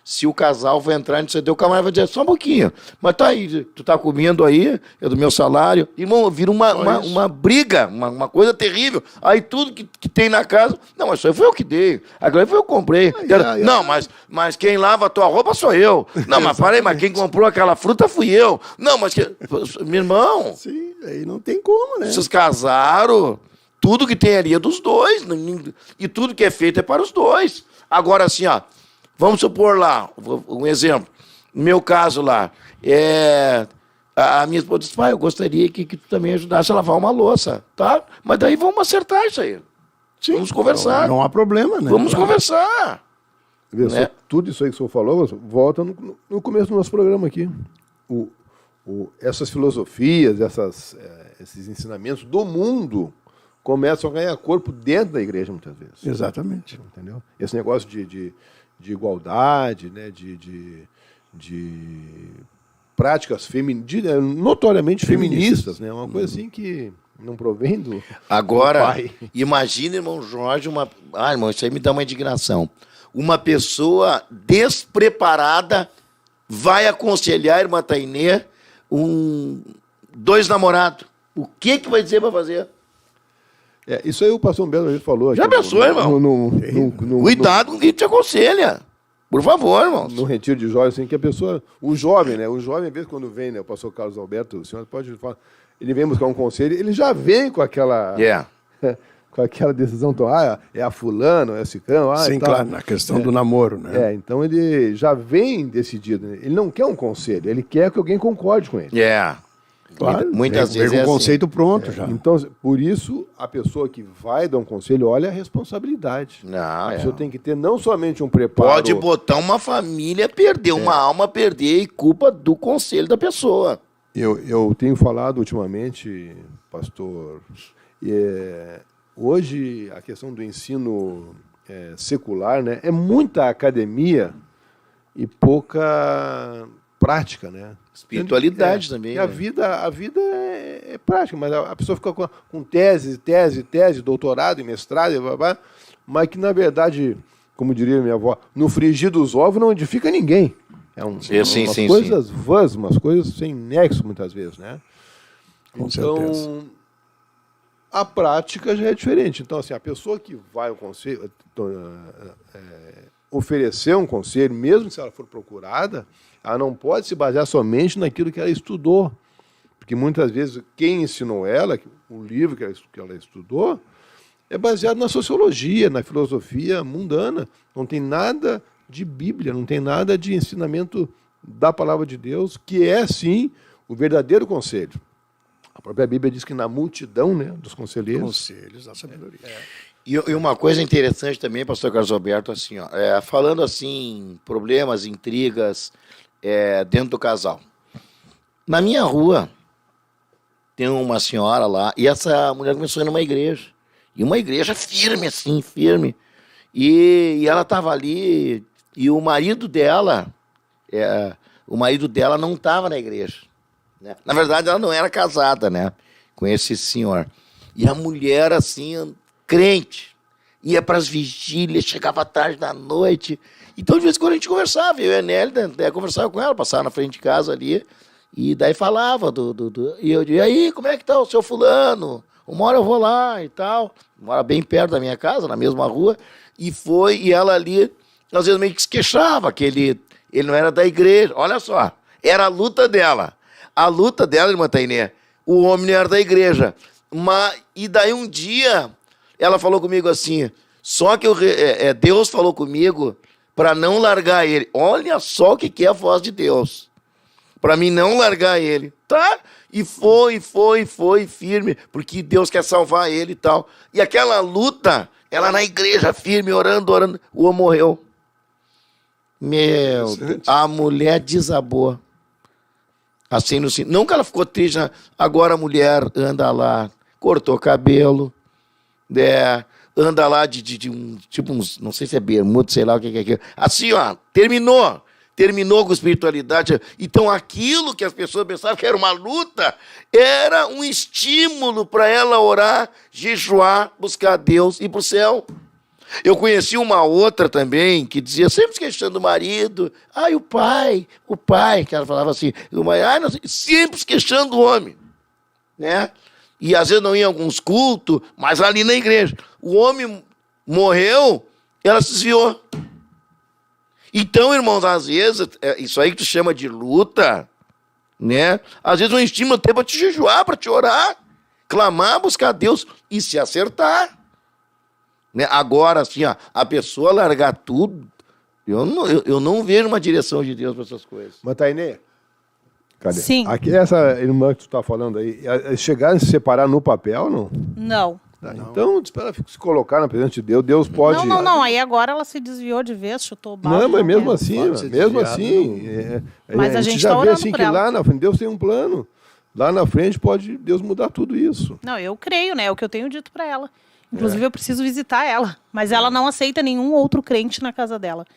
se o casal vai entrar no seu camarada vai dizer, só um pouquinho, mas tá aí, tu tá comendo aí, é do meu salário. Irmão, vira uma briga, uma coisa terrível. Aí tudo que tem na casa, não, mas isso aí foi eu que dei, agora foi eu que comprei. Não, mas quem lava a tua roupa sou eu. Não, mas parei, mas quem comprou aquela fruta fui eu. Não, mas meu irmão... Sim, aí não tem como, né? Vocês casaram, tudo que tem ali é dos dois, e tudo que é feito é para os dois. Agora, assim, vamos supor lá, um exemplo, no meu caso lá, a minha esposa disse, pai, eu gostaria que tu também ajudasse a lavar uma louça, tá? Mas daí vamos acertar isso aí. Sim, vamos conversar. Não há problema, né? Vamos conversar. Né? Tudo isso aí que o senhor falou, volta no começo do nosso programa aqui. Essas filosofias, esses ensinamentos do mundo começam a ganhar corpo dentro da igreja, muitas vezes. Exatamente. Entendeu? Esse negócio de igualdade, né? de práticas notoriamente feministas, né? Uma coisa assim que não provém do Agora, pai. imagina, irmão Jorge, irmão, isso aí me dá uma indignação. uma pessoa despreparada vai aconselhar a irmã Tainê dois namorados? O que vai dizer para fazer? Isso aí o pastor Humberto falou. Já pensou, irmão? Cuidado com quem te aconselha. Por favor, irmão. No retiro de jovens, assim, que a pessoa... O jovem, né? O jovem, às vezes, quando vem, né? O pastor Carlos Alberto, o senhor pode falar... Ele vem buscar um conselho, ele já vem com aquela... com aquela decisão, é a fulano, é a ciclano... Sim, claro, na questão do namoro, né? Então ele já vem decidido. Né? Ele não quer um conselho, ele quer que alguém concorde com ele. Claro, muitas vezes com o conceito pronto já. Então, por isso, a pessoa que vai dar um conselho, olha a responsabilidade. Não, a pessoa tem que ter não somente um preparo... Pode botar uma família a perder, uma alma a perder, e culpa do conselho da pessoa. Eu tenho falado ultimamente, pastor, hoje a questão do ensino secular, né, é muita academia e pouca prática, né? Espiritualidade também. E a vida é prática, mas a pessoa fica com tese, doutorado e mestrado, mas que, na verdade, como diria minha avó, no frigir dos ovos não edifica ninguém. Umas coisas vãs, umas coisas sem nexo, muitas vezes, né? Com certeza. A prática já é diferente. Então, assim, a pessoa que vai ao conselho, oferecer um conselho, mesmo se ela for procurada, ela não pode se basear somente naquilo que ela estudou. Porque muitas vezes quem ensinou ela, o livro que ela estudou, é baseado na sociologia, na filosofia mundana. Não tem nada de Bíblia, não tem nada de ensinamento da palavra de Deus, que é, sim, o verdadeiro conselho. A própria Bíblia diz que na multidão, né, dos conselheiros... Conselhos da sabedoria. E uma coisa interessante também, pastor Carlos Alberto, assim, falando assim, problemas, intrigas dentro do casal. Na minha rua, tem uma senhora lá, e essa mulher começou a ir numa igreja. E uma igreja firme, assim, firme. E ela estava ali, e o marido dela não estava na igreja. Né? Na verdade, ela não era casada, né, com esse senhor. E a mulher, assim, crente, ia para as vigílias, chegava tarde da noite. Então, de vez em quando a gente conversava, eu e a Nelly conversava com ela, passava na frente de casa ali, e daí falava e eu dizia, e aí, como é que tá o seu fulano? Uma hora eu vou lá e tal. Mora bem perto da minha casa, na mesma rua. E ela ali, às vezes meio que se queixava, que ele não era da igreja. Olha só, era a luta dela. A luta dela, irmã Tainê, o homem não era da igreja. E daí um dia, ela falou comigo assim, só que Deus falou comigo para não largar ele. Olha só o que é a voz de Deus. Para mim não largar ele. Tá? E foi firme, porque Deus quer salvar ele e tal. E aquela luta, ela na igreja firme, orando, o homem morreu. Meu Deus, a mulher desabou. Assim, não que ela ficou triste, agora a mulher anda lá, cortou cabelo, anda lá de um, tipo uns, não sei se é bermuda, sei lá o que é aquilo. Assim, ó, terminou com espiritualidade. Então, aquilo que as pessoas pensavam que era uma luta, era um estímulo para ela orar, jejuar, buscar Deus e ir para o céu. Eu conheci uma outra também, que dizia, sempre esquecendo do marido, o pai, que ela falava assim, sempre esquecendo do homem, né? E às vezes não ia em alguns cultos, mas ali na igreja. O homem morreu, ela se desviou. Então, irmãos, às vezes, isso aí que tu chama de luta, né? Às vezes um estímulo até para te jejuar, para te orar, clamar, buscar Deus e se acertar. Né? Agora, assim, a pessoa largar tudo, eu não vejo uma direção de Deus para essas coisas. Mas, Tainê, cadê? Sim. Aqui, essa irmã que tu está falando aí, chegaram a se separar no papel, não? Não. Então, espera se colocar na presença de Deus, Deus pode... Não, aí agora ela se desviou de vez, chutou o balde. Não, mas mesmo assim, Mas a gente já tá vê orando assim por que ela. lá na frente, Deus tem um plano. Lá na frente pode Deus mudar tudo isso. Não, eu creio, né? É o que eu tenho dito pra ela. Inclusive, eu preciso visitar ela. Mas ela não aceita nenhum outro crente na casa dela.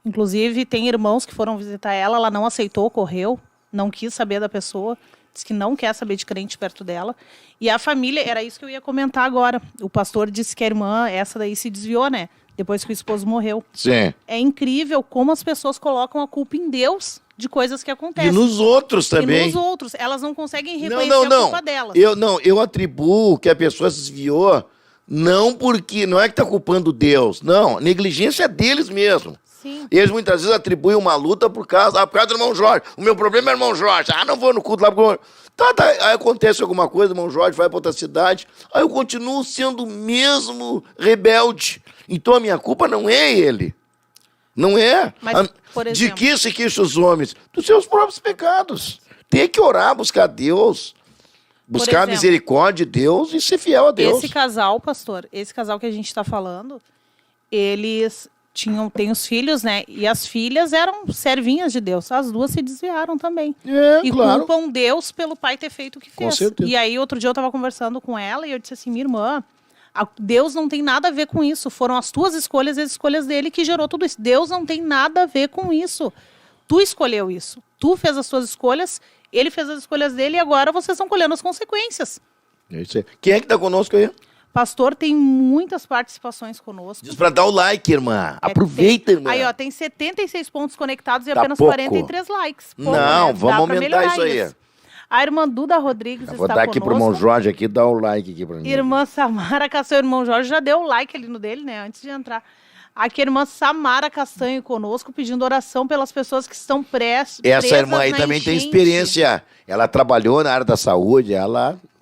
Inclusive, tem irmãos que foram visitar ela não aceitou, correu, não quis saber da pessoa, disse que não quer saber de crente perto dela. E a família, era isso que eu ia comentar agora. O pastor disse que a irmã, essa daí, se desviou, né? depois que o esposo morreu. Sim. É incrível como as pessoas colocam a culpa em Deus de coisas que acontecem. E nos outros também. E nos outros. Elas não conseguem reconhecer a culpa delas. Eu atribuo que a pessoa se desviou não é que tá culpando Deus. Não, negligência é deles mesmo. Sim. Eles muitas vezes atribuem uma luta por causa do irmão Jorge. O meu problema é o irmão Jorge. Não vou no culto lá porque... Tá, aí acontece alguma coisa, o irmão Jorge vai para outra cidade, aí eu continuo sendo o mesmo rebelde. Então a minha culpa não é ele. Não é. Mas, por exemplo, de que se queixam os homens? Dos seus próprios pecados. Tem que orar, buscar Deus. Buscar a misericórdia de Deus e ser fiel a Deus. Esse casal, pastor, esse casal que a gente está falando, eles têm os filhos, né? E as filhas eram servinhas de Deus. As duas se desviaram também. E claro. culpam Deus pelo pai ter feito o que fez. Com certeza. E aí, outro dia eu estava conversando com ela e eu disse assim, minha irmã, Deus não tem nada a ver com isso. Foram as tuas escolhas e as escolhas dele que gerou tudo isso. Deus não tem nada a ver com isso. Tu escolheu isso. Tu fez as tuas escolhas, ele fez as escolhas dele e agora vocês estão colhendo as consequências. É isso aí. Quem é que está conosco aí? Pastor, tem muitas participações conosco. Diz para dar o like, irmã. Aproveita, irmã. Aí, ó, tem 76 pontos conectados e Tá apenas pouco. 43 likes. Pouco, Não, né? vamos aumentar isso aí. Isso. A irmã Duda Rodrigues está Vou dar aqui pro irmão Jorge aqui, dar o like aqui para mim. Irmã Samara Castanho, irmão Jorge já deu o like ali no dele, né? Antes de entrar. Aqui a irmã Samara Castanho conosco, pedindo oração pelas pessoas que estão presas. Essa irmã aí também tem experiência. Ela trabalhou na área da saúde,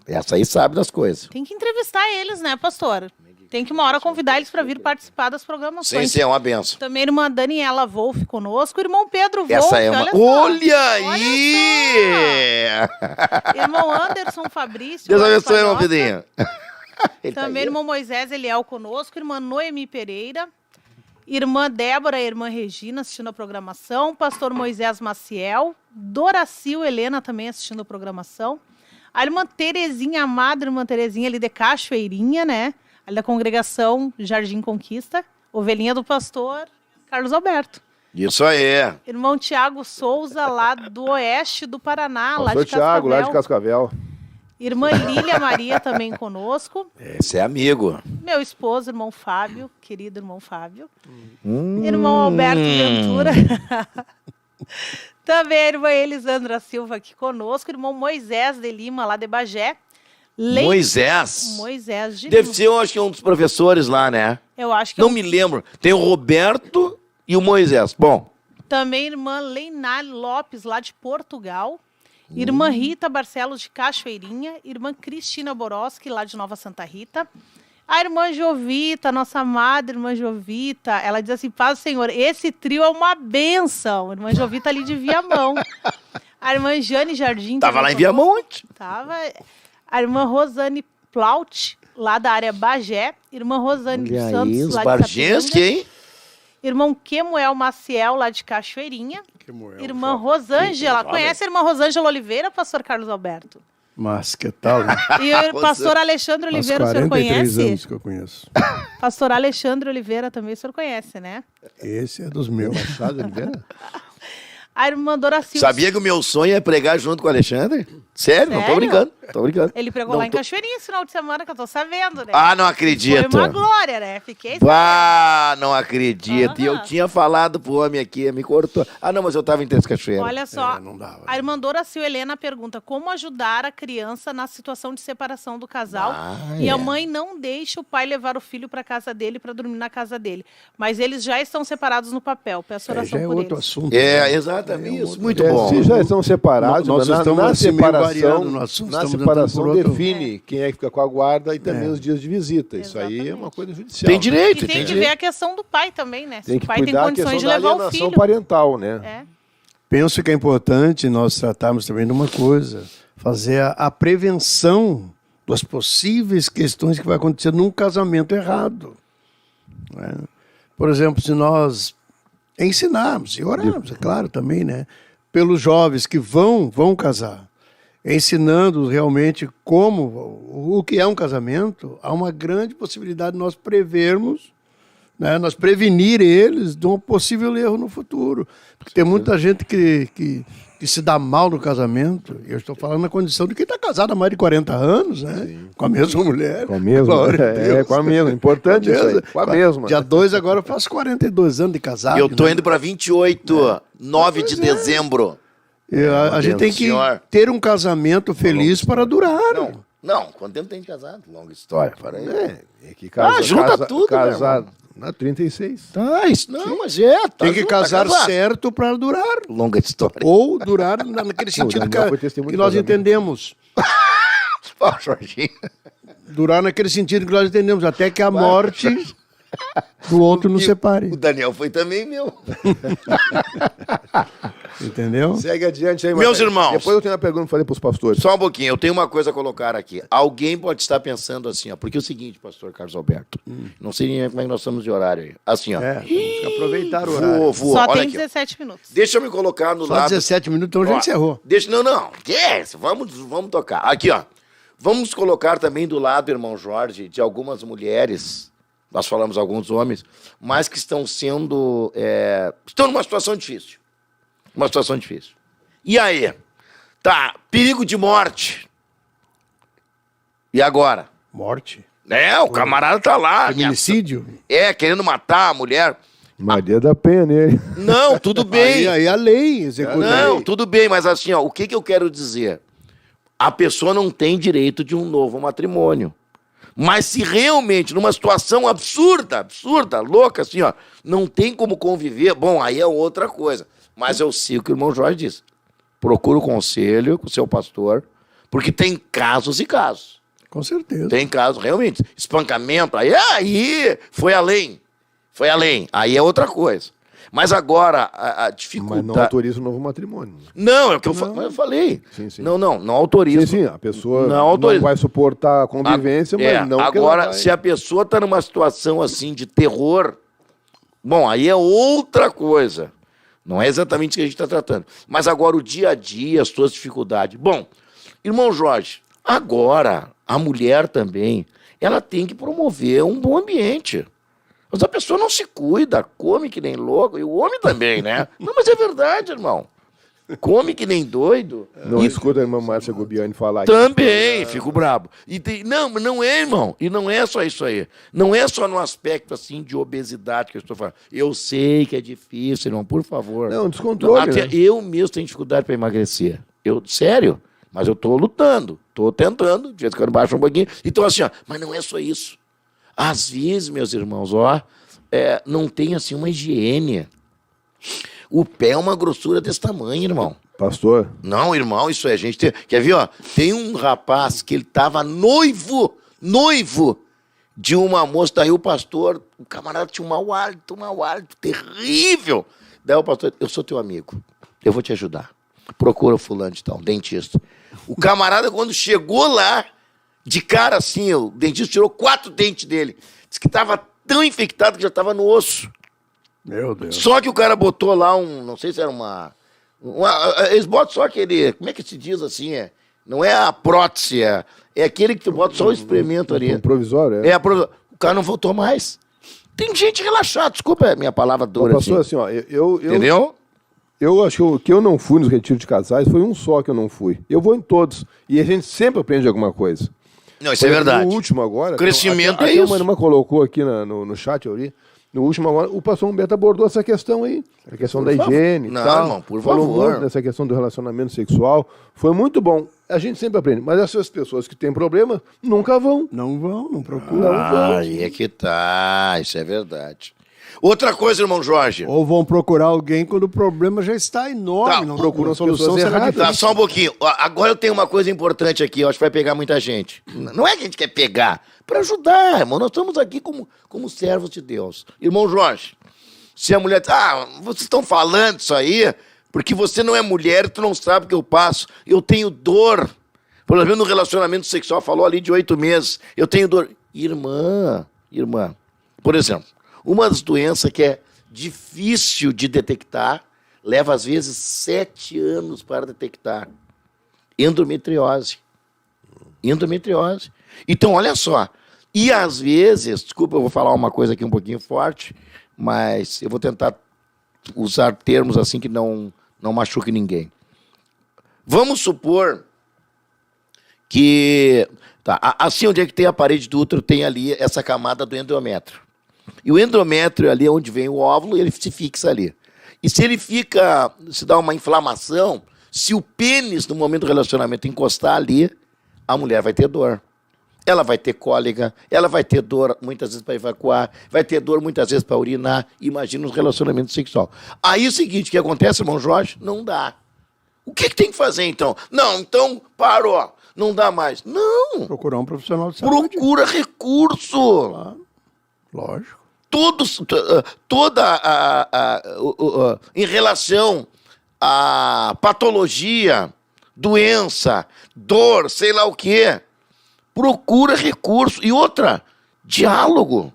essa aí sabe das coisas. Tem que entrevistar eles, né, pastor? Tem que uma hora convidar eles para vir participar das programações. Sim, é uma benção. Também a irmã Daniela Wolf conosco, o irmão Pedro Wolf. Essa é uma... Olha aí! Irmão Anderson Fabrício. Deus abençoe, irmão Pedrinho. Também irmão Moisés Eliel conosco, irmã Noemi Pereira, irmã Débora e irmã Regina assistindo a programação, pastor Moisés Maciel, Doracil Helena também assistindo a programação, a irmã Terezinha, amada irmã Terezinha ali de Cachoeirinha, né? Ali da congregação Jardim Conquista, ovelhinha do pastor Carlos Alberto. Isso aí. Irmão Tiago Souza, lá do oeste do Paraná, Pastor lá de Cascavel. Tiago, lá de Cascavel. Irmã Lília Maria também conosco. Esse é amigo. Meu esposo, irmão Fábio, querido irmão Fábio. Irmão Alberto Ventura. Também a irmã Elisandra Silva aqui conosco. Irmão Moisés de Lima, lá de Bagé. Moisés de Deve Lima. ser, eu acho que um dos professores lá, né? Eu acho que não me lembro. Tem o Roberto e o Moisés. Bom. Também irmã Leinar Lopes, lá de Portugal. Irmã Rita Barcelos, de Cachoeirinha. Irmã Cristina Boroski, lá de Nova Santa Rita. A irmã Jovita, nossa amada irmã Jovita, ela diz assim, paz, Senhor, esse trio é uma bênção. A irmã Jovita ali de Viamão. A irmã Jane Jardim. Tava lá em Viamão ontem. Tava. A irmã Rosane Plaut, lá da área Bagé. Irmã Rosane dos Santos, os lá de Bargenski, Sapiranga. hein? Irmão Kemuel Maciel, lá de Cachoeirinha. Irmã Rosângela. Conhece a irmã Rosângela Oliveira, pastor Carlos Alberto? Mas que tal, né? E o pastor Alexandre Oliveira, o senhor 43 conhece? anos que eu conheço. Pastor Alexandre Oliveira também o senhor conhece, né? Esse é dos meus. Machado Oliveira? A irmã Dora Silva. Sabia que o meu sonho é pregar junto com o Alexandre? Sério? Não tô Sério? brincando. Tô brincando. Ele pregou Não lá em tô- Cachoeirinha esse final de semana, que eu tô sabendo, né? Ah, não acredito. Foi uma glória, né? Fiquei Ah, não acredito. E eu Aham. tinha falado pro homem aqui, me cortou. Ah, não, mas eu tava em Três Cachoeiras. Olha só, não dava. a irmã Doracil Helena pergunta como ajudar a criança na situação de separação do casal e a mãe não deixa o pai levar o filho para casa dele para dormir na casa dele. Mas eles já estão separados no papel. Peço oração Já é por outro eles. assunto. É, né? exatamente. Isso, outro- muito É, bom. se já estão separados, Nós mas estamos na assim, meio separação, variado no assunto, na estamos separação entrando por outro. define quem é que fica com a guarda e também os dias de visita. Isso aí é uma coisa judicial. Tem direito, E tem que direito. ver a questão do pai também, né? Se Tem o que pai tem cuidar da condições questão de da levar o alienação filho. parental, né? É. Penso que é importante nós tratarmos também de uma coisa, fazer a prevenção das possíveis questões que vai acontecer num casamento errado. Né? Por exemplo, se nós ensinarmos, e orarmos, é claro, também, né? Pelos jovens que vão casar, ensinando realmente o que é um casamento, há uma grande possibilidade de nós prevermos, né, nós prevenir eles de um possível erro no futuro. Porque tem muita gente que que se dá mal no casamento, eu estou falando na condição de quem está casado há mais de 40 anos, né? Sim. Com a mesma mulher. Com a mesma. Glória a Deus. Com a mesma. Importante isso aí. Com a mesma. Dia 2 agora eu faço 42 anos de casado. Eu tô né? indo pra 28, 9 de dezembro. E a gente tem que senhor. ter um casamento feliz para durar. Não, quanto tempo tem de casado? Longa história, para aí. É que casa, junta tudo, meu casado. Na 36. Tá, isso não, mas é. Tá Tem que junto, casar tá casado. certo para durar. Longa história. Ou durar naquele sentido Daniel foi testemunho que de nós casamento. entendemos. Ó, Jorginho. Durar naquele sentido que nós entendemos, até que a morte do outro nos separe. O Daniel foi também meu. Entendeu? Segue adiante aí, Meus Marcelo. irmãos. Depois eu tenho uma pergunta que falei para os pastores. Só um pouquinho, eu tenho uma coisa a colocar aqui. Alguém pode estar pensando assim, ó, porque é o seguinte, pastor Carlos Alberto, não sei nem como é que nós estamos de horário aí. Assim, ó. Temos que aproveitar o horário. Vou, Só olha tem aqui, ó. 17 minutos. Deixa eu me colocar no Só lado... 17 minutos, então a gente Ó, encerrou. Não. Que é isso? Vamos tocar. Aqui, ó. Vamos colocar também do lado, irmão Jorge, de algumas mulheres, nós falamos alguns homens, mas que estão sendo... estão numa situação difícil. Uma situação difícil. E aí? Tá, perigo de morte. E agora? Morte. O camarada tá lá. Feminicídio. Querendo matar a mulher. Maria da Penha nele. Não, tudo bem. Aí a lei executa. Não, tudo bem, mas assim, ó, o que eu quero dizer? A pessoa não tem direito de um novo matrimônio. Mas se realmente, numa situação absurda, louca, assim, ó, não tem como conviver, bom, aí é outra coisa. Mas eu sei o que o irmão Jorge disse. Procura o conselho com o seu pastor, porque tem casos e casos. Com certeza. Tem casos, realmente. Espancamento, aí foi além. Foi além. Aí é outra coisa. Mas agora, a dificuldade... Mas não autoriza o novo matrimônio. Não, é o que eu falei. Sim. Não autoriza. Sim, a pessoa Não não autoriza. vai suportar a convivência, mas não que ela agora, vai... se a pessoa está numa situação assim de terror, bom, aí é outra coisa. Não é exatamente isso que a gente está tratando. Mas agora o dia a dia, as suas dificuldades. Bom, irmão Jorge, agora a mulher também, ela tem que promover um bom ambiente. Mas a pessoa não se cuida, come que nem louco, e o homem também, né? Não, mas é verdade, irmão. Come que nem doido. Não escuta a irmã Márcia Gubiani falar Também, fico brabo. Não, mas não é, irmão. E não é só isso aí. Não é só no aspecto, assim, de obesidade que eu estou falando. Eu sei que é difícil, irmão, por favor. Não, descontrole, Até né? eu mesmo tenho dificuldade para emagrecer. Sério. Mas eu estou lutando. Estou tentando, de vez em quando baixo um pouquinho. Então, assim, ó, mas não é só isso. Às vezes, meus irmãos, não tem, assim, uma higiene. O pé é uma grossura desse tamanho, irmão. Pastor, Não, irmão, isso é gente. Quer ver, ó? Tem um rapaz que ele tava noivo de uma moça. Daí o pastor, o camarada tinha um mau hálito terrível. Daí o pastor, eu sou teu amigo, eu vou te ajudar. Procura o fulano de tal, dentista. O camarada, quando chegou lá, de cara assim, o dentista tirou 4 dentes dele. Disse que tava tão infectado que já tava no osso. Meu Deus. Só que o cara botou lá não sei se era eles botam só aquele, como é que se diz assim, não é a prótese, é aquele que tu bota só o experimento ali. um provisório, O cara não voltou mais. Tem gente relaxada, desculpa a minha palavra dura. Pastor, assim. assim, ó, Entendeu? eu acho que eu não fui nos retiros de casais, foi um só que eu não fui. Eu vou em todos. E a gente sempre aprende alguma coisa. Não, isso é verdade. No último agora... Crescimento até é isso. uma irmã colocou aqui no chat, eu li. No último agora, o pastor Humberto abordou essa questão aí. A questão da higiene e Não, tal. irmão, por Falou favor. muito dessa questão do relacionamento sexual. Foi muito bom. A gente sempre aprende. Mas essas pessoas que têm problema, nunca vão. Não vão, não procuram. Aí é que tá, isso é verdade. Outra coisa, irmão Jorge. Ou vão procurar alguém quando o problema já está enorme. Tá, não procuram a as solução pessoas será erradas. Tá, difícil. só um pouquinho. Agora eu tenho uma coisa importante aqui, eu acho que vai pegar muita gente. Não é que a gente quer pegar, para ajudar, irmão. Nós estamos aqui como servos de Deus. Irmão Jorge, se a mulher diz, vocês estão falando isso aí, porque você não é mulher e tu não sabe o que eu passo. Eu tenho dor. Por exemplo, no relacionamento sexual, falou ali de 8 meses. Eu tenho dor. Irmã, por exemplo, uma das doenças que é difícil de detectar, leva às vezes 7 anos para detectar. Endometriose. Então, olha só. E às vezes, desculpa, eu vou falar uma coisa aqui um pouquinho forte, mas eu vou tentar usar termos assim que não machuque ninguém. Vamos supor que... Tá, assim onde é que tem a parede do útero, tem ali essa camada do endométrio. E o endométrio ali é onde vem o óvulo e ele se fixa ali. E se ele fica, se dá uma inflamação, se o pênis, no momento do relacionamento, encostar ali, a mulher vai ter dor. Ela vai ter cólica, ela vai ter dor muitas vezes para evacuar, vai ter dor muitas vezes para urinar. Imagina um relacionamento sexual. Aí o seguinte, o que acontece, irmão Jorge? Não dá. O que tem que fazer, então? Não, então parou. Não dá mais. Não. Procurar um profissional de saúde. Procura recurso. Claro. Lógico. Em relação à patologia, doença, dor, sei lá o quê, procura recurso. E outra, diálogo.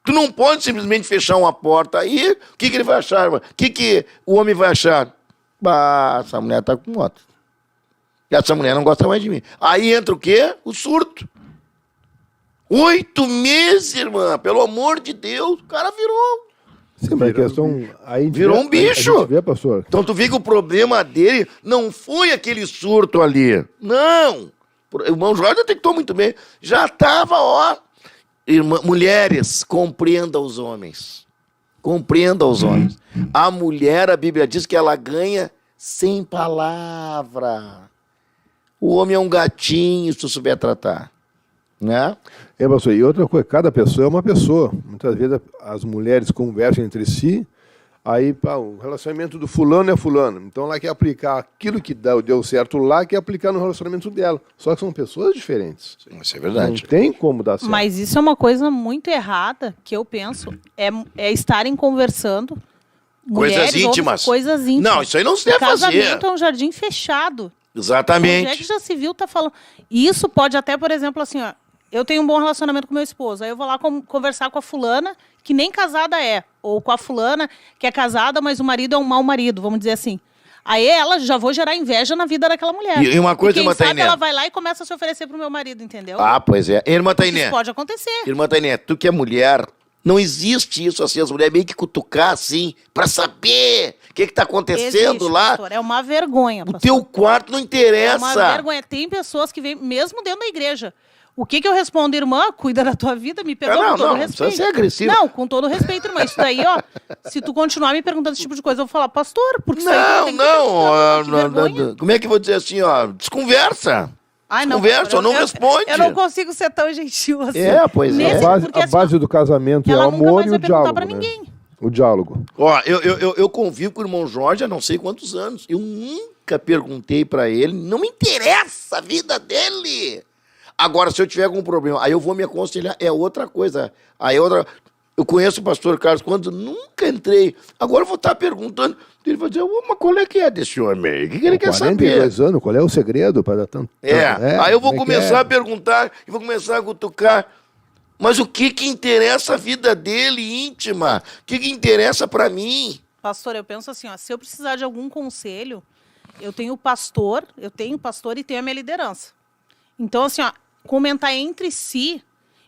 Tu não pode simplesmente fechar uma porta aí, o que ele vai achar? O que o homem vai achar? Bah, essa mulher tá com outra. E essa mulher não gosta mais de mim. Aí entra o quê? O surto. 8 meses, irmã, pelo amor de Deus, o cara virou. Sim, mas a questão... Aí virou um bicho. A gente vê, pastor. Então tu vê que o problema dele não foi aquele surto ali. Não. O irmão Jorge detectou muito bem. Já estava, ó. Mulheres, compreenda os homens. Compreenda os homens. A mulher, a Bíblia diz que ela ganha sem palavra. O homem é um gatinho, se tu souber tratar. Né? Pastor, e outra coisa, cada pessoa é uma pessoa. Muitas vezes as mulheres conversam entre si, aí o relacionamento do fulano é fulano. Então ela quer aplicar aquilo que deu certo lá, quer aplicar no relacionamento dela. Só que são pessoas diferentes. Sim, isso é verdade. Não tem como dar certo. Mas isso é uma coisa muito errada, que eu penso, é estarem conversando. Coisas mulheres, íntimas. Coisas íntimas. Não, isso aí não se deve fazer. Casamento é um jardim fechado. Exatamente. Onde é que já se viu, tá falando... Isso pode até, por exemplo, assim, ó, eu tenho um bom relacionamento com meu esposo, aí eu vou lá conversar com a fulana, que nem casada é, ou com a fulana, que é casada, mas o marido é um mau marido, vamos dizer assim. Aí ela, já vou gerar inveja na vida daquela mulher. E uma coisa, irmã irmã sabe, Tainé, ela vai lá e começa a se oferecer pro meu marido, entendeu? Ah, pois é. Irmã Tainé. Isso pode acontecer. Irmã Tainé, tu que é mulher, não existe isso assim, as mulheres meio que cutucar assim, pra saber o que tá acontecendo Existe, lá. pastor, é uma vergonha, O pastor. teu quarto não interessa. É uma vergonha. Tem pessoas que vêm, mesmo dentro da igreja. O que eu respondo, irmã? Cuida da tua vida, me pergunta com todo respeito. Não, você é agressivo. Não, com todo respeito, irmã. Isso daí, ó, se tu continuar me perguntando esse tipo de coisa, eu vou falar, pastor, porque isso aí tu tem que não. Como é que eu vou dizer assim, ó? Desconversa. Ai, não, Desconversa, ou não responde. Eu não consigo ser tão gentil assim. Pois é. A base do casamento é o amor e o diálogo. Pra ninguém. O diálogo. Ó, eu convivo com o irmão Jorge há não sei quantos anos. Eu nunca perguntei pra ele, não me interessa a vida dele. Agora, se eu tiver algum problema, aí eu vou me aconselhar, é outra coisa. Aí eu conheço o pastor Carlos quando nunca entrei. Agora eu vou estar perguntando. Ele vai dizer, mas qual é que é desse homem aí? O que ele quer saber? 42 anos, qual é o segredo para dar tanto... Aí eu vou começar a perguntar e vou começar a cutucar. Mas o que interessa a vida dele, íntima? O que interessa para mim? Pastor, eu penso assim, ó, se eu precisar de algum conselho, eu tenho pastor e tenho a minha liderança. Então, assim, ó, comentar entre si,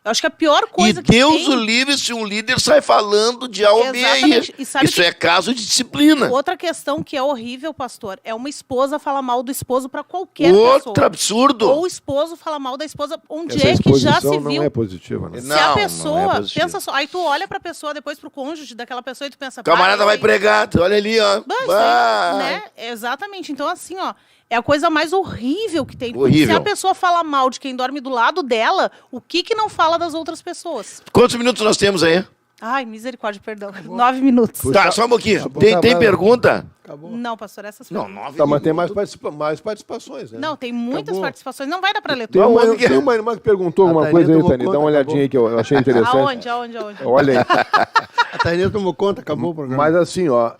eu acho que a pior coisa que Deus tem... o livre se um líder sai falando de A ou B aí. Isso é caso de disciplina. Outra questão que é horrível, pastor, é uma esposa falar mal do esposo para qualquer pessoa. Outro absurdo. Ou o esposo falar mal da esposa, onde Essa é que já se exposição viu. não é positiva, né? Se a pessoa, não é positivo. pensa só, aí tu olha pra pessoa, depois pro cônjuge daquela pessoa e tu pensa... O camarada vai pregar, olha ali, ó. Isso aí, né? Exatamente. Então, assim, ó, é a coisa mais horrível que tem. Horrível. Se a pessoa fala mal de quem dorme do lado dela, o que não fala das outras pessoas? Quantos minutos nós temos aí? Ai, misericórdia, perdão. 9 minutos. Tá, só um pouquinho. Tem pergunta? Acabou. Não, pastor, essas Não, foram. 9 Tá, mas tem mais, minutos. mais participações, né? Não, tem muitas Acabou. participações. Não vai dar pra ler Tem tudo. uma irmã que perguntou alguma A coisa aí, Tainá Tani. tomou Dá uma conta, olhadinha aí que eu achei interessante. Aonde? Olha aí. A Tainá tomou conta, acabou o programa. Mas assim, ó,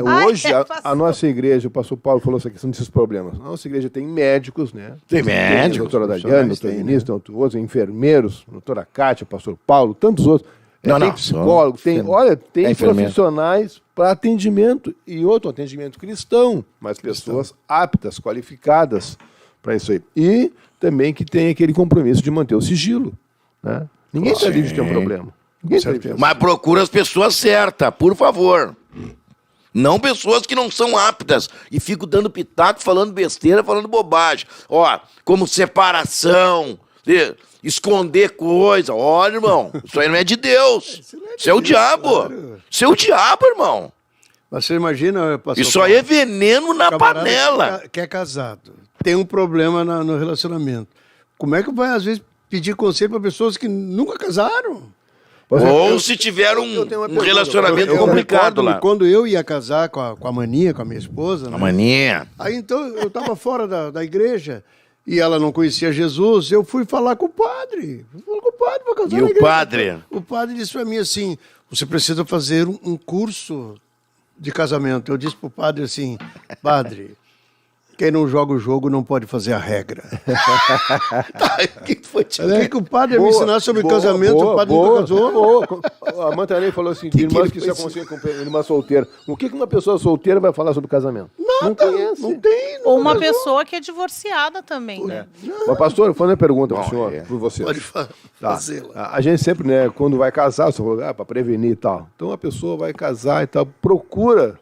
Ai, hoje passou. a nossa igreja, o pastor Paulo falou essa questão desses problemas. A nossa igreja tem médicos, né? Tem médicos, a doutora Daiane, profissionais doutor tem, Vinícius, tem outros enfermeiros, a doutora Cátia, o pastor Paulo, tantos outros. Tem psicólogo, tem enfermeiro. profissionais para atendimento e outro atendimento cristão, mas pessoas aptas, qualificadas para isso aí. E também que tem aquele compromisso de manter o sigilo, né? Ninguém está livre de ter um problema. Ninguém tá livre de ter um Mas procura as pessoas certas, por favor. Não pessoas que não são aptas e ficam dando pitaco, falando besteira, falando bobagem. Ó, como separação, esconder coisa. Olha, irmão, isso aí não é de Deus. Isso é o diabo. Claro. Isso é o diabo, irmão. Mas você imagina, pastor Isso aí é veneno na camarada panela. que é casado, tem um problema no relacionamento. Como é que vai, às vezes, pedir conselho para pessoas que nunca casaram? Ou se tiver um relacionamento complicado lá. Quando eu ia casar com a Maninha, com a minha esposa, A né? mania. Aí então eu estava fora da igreja e ela não conhecia Jesus, eu fui falar com o padre. Fui falar com o padre para casar E na o igreja. padre? O padre disse para mim assim, você precisa fazer um curso de casamento. Eu disse para o padre assim, padre, quem não joga o jogo não pode fazer a regra. O que foi, tio? O que o padre ia me ensinar sobre casamento? O padre nunca casou? Boa. A Mantanei falou assim, de irmãs que se aconselham com irmã solteira. O que uma pessoa solteira vai falar sobre casamento? Não conhece. Não tem. Ou uma pessoa que é divorciada também, né? Mas, pastor, eu falei uma pergunta para o senhor, é. por você. Pode Tá. fazê-la. A gente sempre, né, quando vai casar, você falou, para prevenir e tal. Então a pessoa vai casar e tal, procura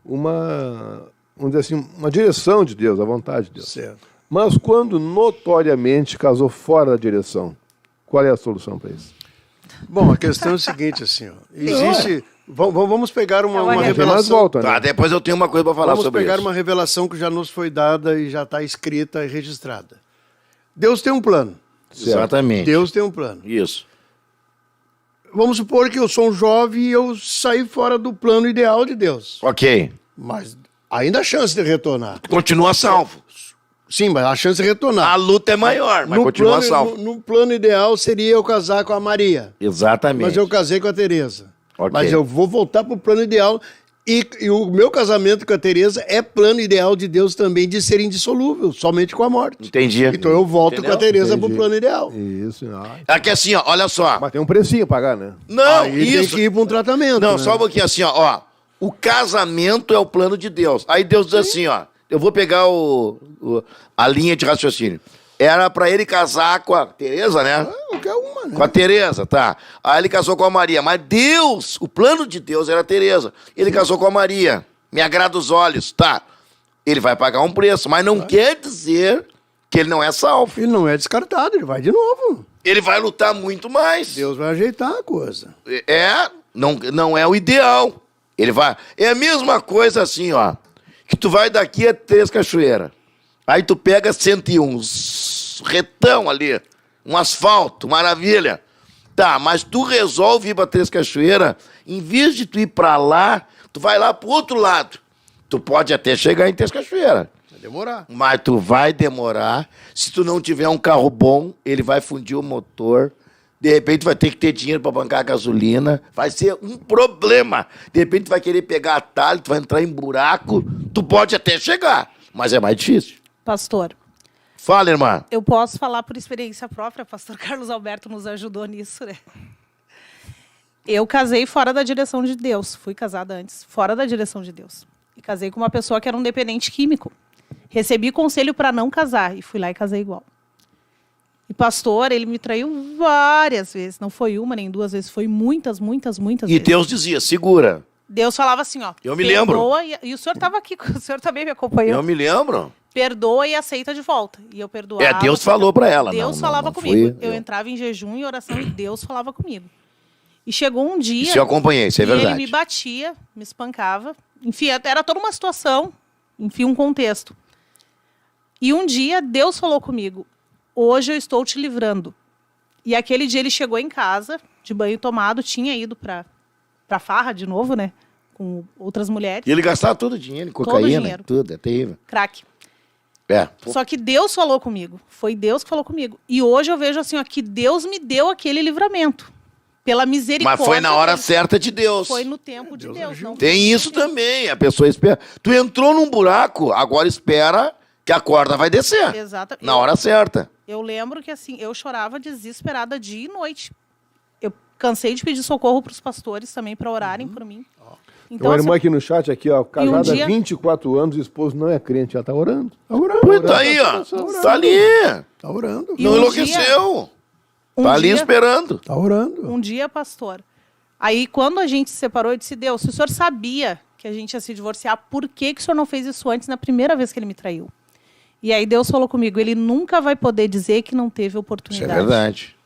uma, vamos dizer assim, uma direção de Deus, a vontade de Deus. Certo. Mas quando notoriamente casou fora da direção, qual é a solução para isso? Bom, a questão é o seguinte, assim, ó. Existe... Vamos pegar uma Tem mais revelação. volta, né? Tá, depois eu tenho uma coisa para falar Vamos sobre pegar isso. uma revelação que já nos foi dada e já está escrita e registrada. Deus tem um plano. Exatamente. Deus tem um plano. Isso. Vamos supor que eu sou um jovem e eu saí fora do plano ideal de Deus. Ok. Mas ainda há chance de retornar. Continua salvo. Sim, mas há chance de retornar. A luta é maior, mas continua salvo. No plano ideal seria eu casar com a Maria. Exatamente. Mas eu casei com a Tereza. Ok. Mas eu vou voltar para o plano ideal. E o meu casamento com a Tereza é plano ideal de Deus também de ser indissolúvel, somente com a morte. Entendi. Então eu volto Entendeu? com a Tereza para o Entendi. plano ideal. Isso, É que assim, ó, olha só. mas tem um precinho a pagar, né? Não, Aí tem isso. que ir para um tratamento. Não, né? só um pouquinho assim, ó. O casamento é o plano de Deus. Aí Deus diz assim, ó. Eu vou pegar a linha de raciocínio. Era pra ele casar com a Tereza, né? Qualquer uma, né? Com a Tereza, tá. Aí ele casou com a Maria. Mas Deus, o plano de Deus era a Tereza. Ele casou com a Maria. Me agrada os olhos, tá. Ele vai pagar um preço, mas não quer dizer que ele não é salvo. Ele não é descartado, ele vai de novo. Ele vai lutar muito mais. Deus vai ajeitar a coisa. Não é o ideal. Ele vai. É a mesma coisa assim, ó. Que tu vai daqui a Três Cachoeiras. Aí tu pega 101, retão ali, um asfalto, maravilha. Tá, mas tu resolve ir pra Três Cachoeiras, em vez de tu ir pra lá, tu vai lá pro outro lado. Tu pode até chegar em Três Cachoeiras. Vai demorar. Mas tu vai demorar. Se tu não tiver um carro bom, ele vai fundir o motor. De repente vai ter que ter dinheiro para bancar a gasolina. Vai ser um problema. De repente tu vai querer pegar atalho, tu vai entrar em buraco. Tu pode até chegar, mas é mais difícil. Pastor, Fala, irmã. eu posso falar por experiência própria, pastor Carlos Alberto nos ajudou nisso, né? Eu casei fora da direção de Deus. Fui casada antes, fora da direção de Deus. E casei com uma pessoa que era um dependente químico. Recebi conselho para não casar e fui lá e casei igual. E pastor, ele me traiu várias vezes. Não foi uma nem duas vezes, foi muitas E vezes. Deus dizia, segura. Deus falava assim, ó. Eu me perdoa e o senhor estava aqui, o senhor também me acompanhou. Eu me lembro. Perdoa e aceita de volta. E eu perdoava. Deus falou pra ela. Deus Não, falava não comigo. fui Eu eu. entrava em jejum e oração e Deus falava comigo. E chegou um dia... Isso eu acompanhei, isso é e verdade. ele me batia, me espancava. Enfim, era toda uma situação. Enfim, um contexto. E um dia Deus falou comigo, hoje eu estou te livrando. E aquele dia ele chegou em casa, de banho tomado, tinha ido pra farra de novo, né? Com outras mulheres. E ele gastava todo o dinheiro, Todo cocaína, dinheiro. tudo, é terrível. Crack. É. Só que Deus falou comigo. Foi Deus que falou comigo. E hoje eu vejo assim, ó, que Deus me deu aquele livramento. Pela misericórdia. Mas foi na hora dele. certa de Deus. Foi no tempo de Deus. Não Tem isso também, a pessoa espera. Tu entrou num buraco, agora espera que a corda vai descer. Exatamente. Na hora certa. Eu lembro que assim, eu chorava desesperada dia e noite. Eu cansei de pedir socorro para os pastores também para orarem por mim. Tem Então, uma irmã assim, aqui no chat, aqui, ó, casada há dia- 24 anos, o esposo não é crente, ela tá orando. Tá orando. Pois tá aí, ó. Tá ali. Tá orando. E Não um enlouqueceu. um Tá ali dia- esperando. Tá orando. um dia, pastor. Aí, quando a gente se separou, eu disse, Deus, se o senhor sabia que que a gente ia se divorciar. Por que que o senhor não fez isso antes, na primeira vez que ele me traiu? E aí Deus falou comigo, ele nunca vai poder dizer que não teve Isso oportunidade. é verdade.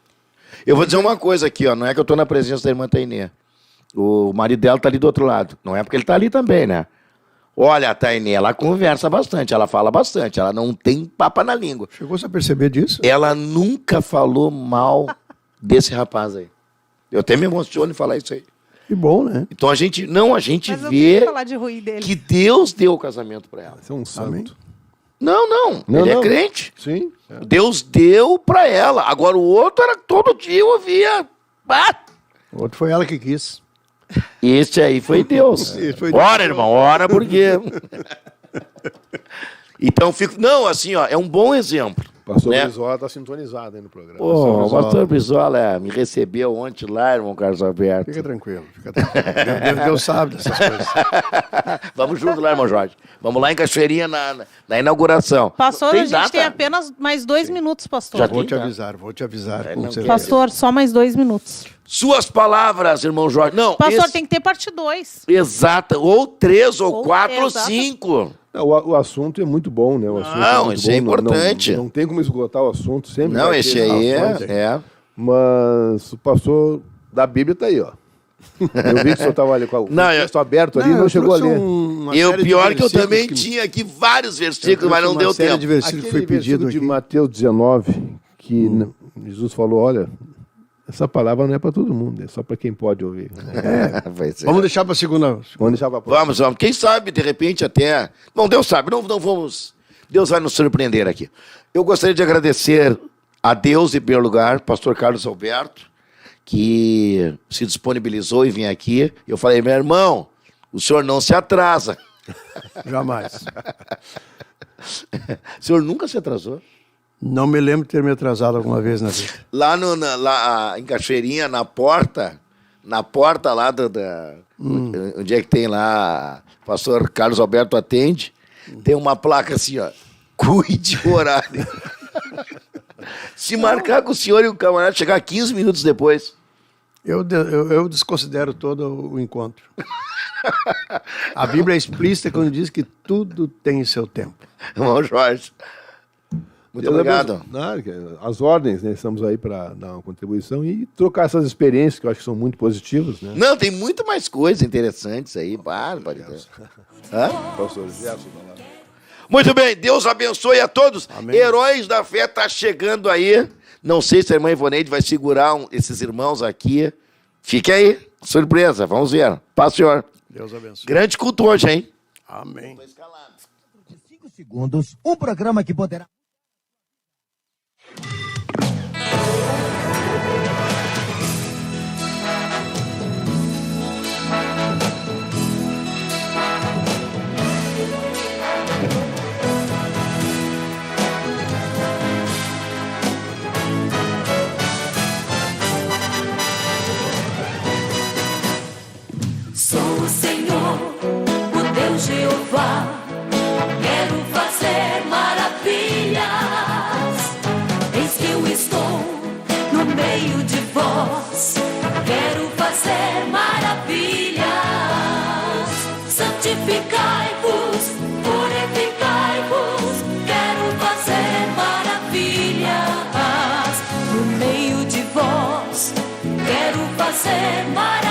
Eu vou dizer uma coisa aqui, ó. Não é que eu tô na presença da irmã Tainê. O marido dela tá ali do outro lado. Não é porque ele tá ali também, né? Olha, a Tainê, ela conversa bastante, ela fala bastante, ela não tem papa na língua. Chegou-se a perceber disso? Ela nunca falou mal desse rapaz aí. Eu até me emociono em falar isso aí. Que bom, né? Então a gente Mas eu tenho vê que falar de ruim dele. que Deus deu o casamento para ela. Você é um Amém. santo. Não, ele é crente. Sim. É. Deus deu para ela. Agora o outro era todo dia eu ouvia. Ah! O outro foi ela que quis. Esse aí foi Deus. Esse foi Deus. Ora, irmão, ora porque. Então fico. Não, assim, ó, é um bom exemplo. O pastor né? Brizola está sintonizado aí no programa. Pô, o pastor Brizola me recebeu ontem lá, irmão Carlos Alberto. Fica tranquilo, fica tranquilo. Deus sabe dessas coisas. Vamos junto lá, irmão Jorge. Vamos lá em Cachoeirinha na inauguração. Pastor, Tem a gente data? tem apenas mais 2 minutos, pastor. Já Vou tem, te tá? avisar, vou te avisar. É, com não certeza. Pastor, só mais 2 minutos. Suas palavras, irmão Jorge. Não, Pastor, esse- tem que ter parte 2. Exata. Ou 3, ou Ou 4, ou exata. 5. Não, o assunto é muito bom, né? O assunto Não, muito isso é bom. importante. Não tem como esgotar o assunto sempre. Não, vai esse ter aí razões, é. Mas o pastor da Bíblia está aí, ó. Eu vi que o senhor estava ali com o Não, texto aberto ali e eu não chegou a trouxe ler. uma E o série de pior é que eu versículos também que- tinha aqui vários eu versículos, mas trouxe não uma deu série tempo. de versículos que foi Aquele pedido versículo de aqui. Mateus 19, que Jesus falou, olha, essa palavra não é para todo mundo, é só para quem pode ouvir. Vai ser. Vamos deixar para a segunda. Vamos deixar para próxima. Vamos. Quem sabe, de repente, até. Bom, Deus sabe, não vamos. Deus vai nos surpreender aqui. Eu gostaria de agradecer a Deus, em primeiro lugar, pastor Carlos Alberto, que se disponibilizou e vinha aqui. Eu falei, meu irmão, o senhor não se atrasa. Jamais. O senhor nunca se atrasou? Não me lembro de ter me atrasado alguma vez na vida. Lá, lá em Cachoeirinha, na porta lá onde é que tem lá, o pastor Carlos Alberto atende, tem uma placa assim, ó, cuide o horário. Se marcar com o senhor e o camarada chegar 15 minutos depois. Eu desconsidero todo o encontro. A Bíblia é explícita quando diz que tudo tem seu tempo. Irmão Jorge, muito Deus obrigado. abençoe. Nada, as ordens, né? Estamos aí para dar uma contribuição e trocar essas experiências que eu acho que são muito positivas, né? Não, tem muito mais coisas interessantes aí, barbaridade. Hã? Pastor Gerson, vai lá. Muito bem, Deus abençoe a todos. Amém. Heróis da Fé tá chegando aí. Não sei se a irmã Ivoneide vai segurar esses irmãos aqui. Fique aí, surpresa, vamos ver. Paz, senhor. Deus abençoe. Grande culto hoje, hein? Amém. 5 segundos, um programa que poderá... Sou o Senhor, o Deus Jeová. Quero fazer maravilhas. Eis que eu estou no meio de vós. Quero fazer maravilhas. Santificai-vos, purificai-vos. Quero fazer maravilhas no meio de vós. Quero fazer maravilhas.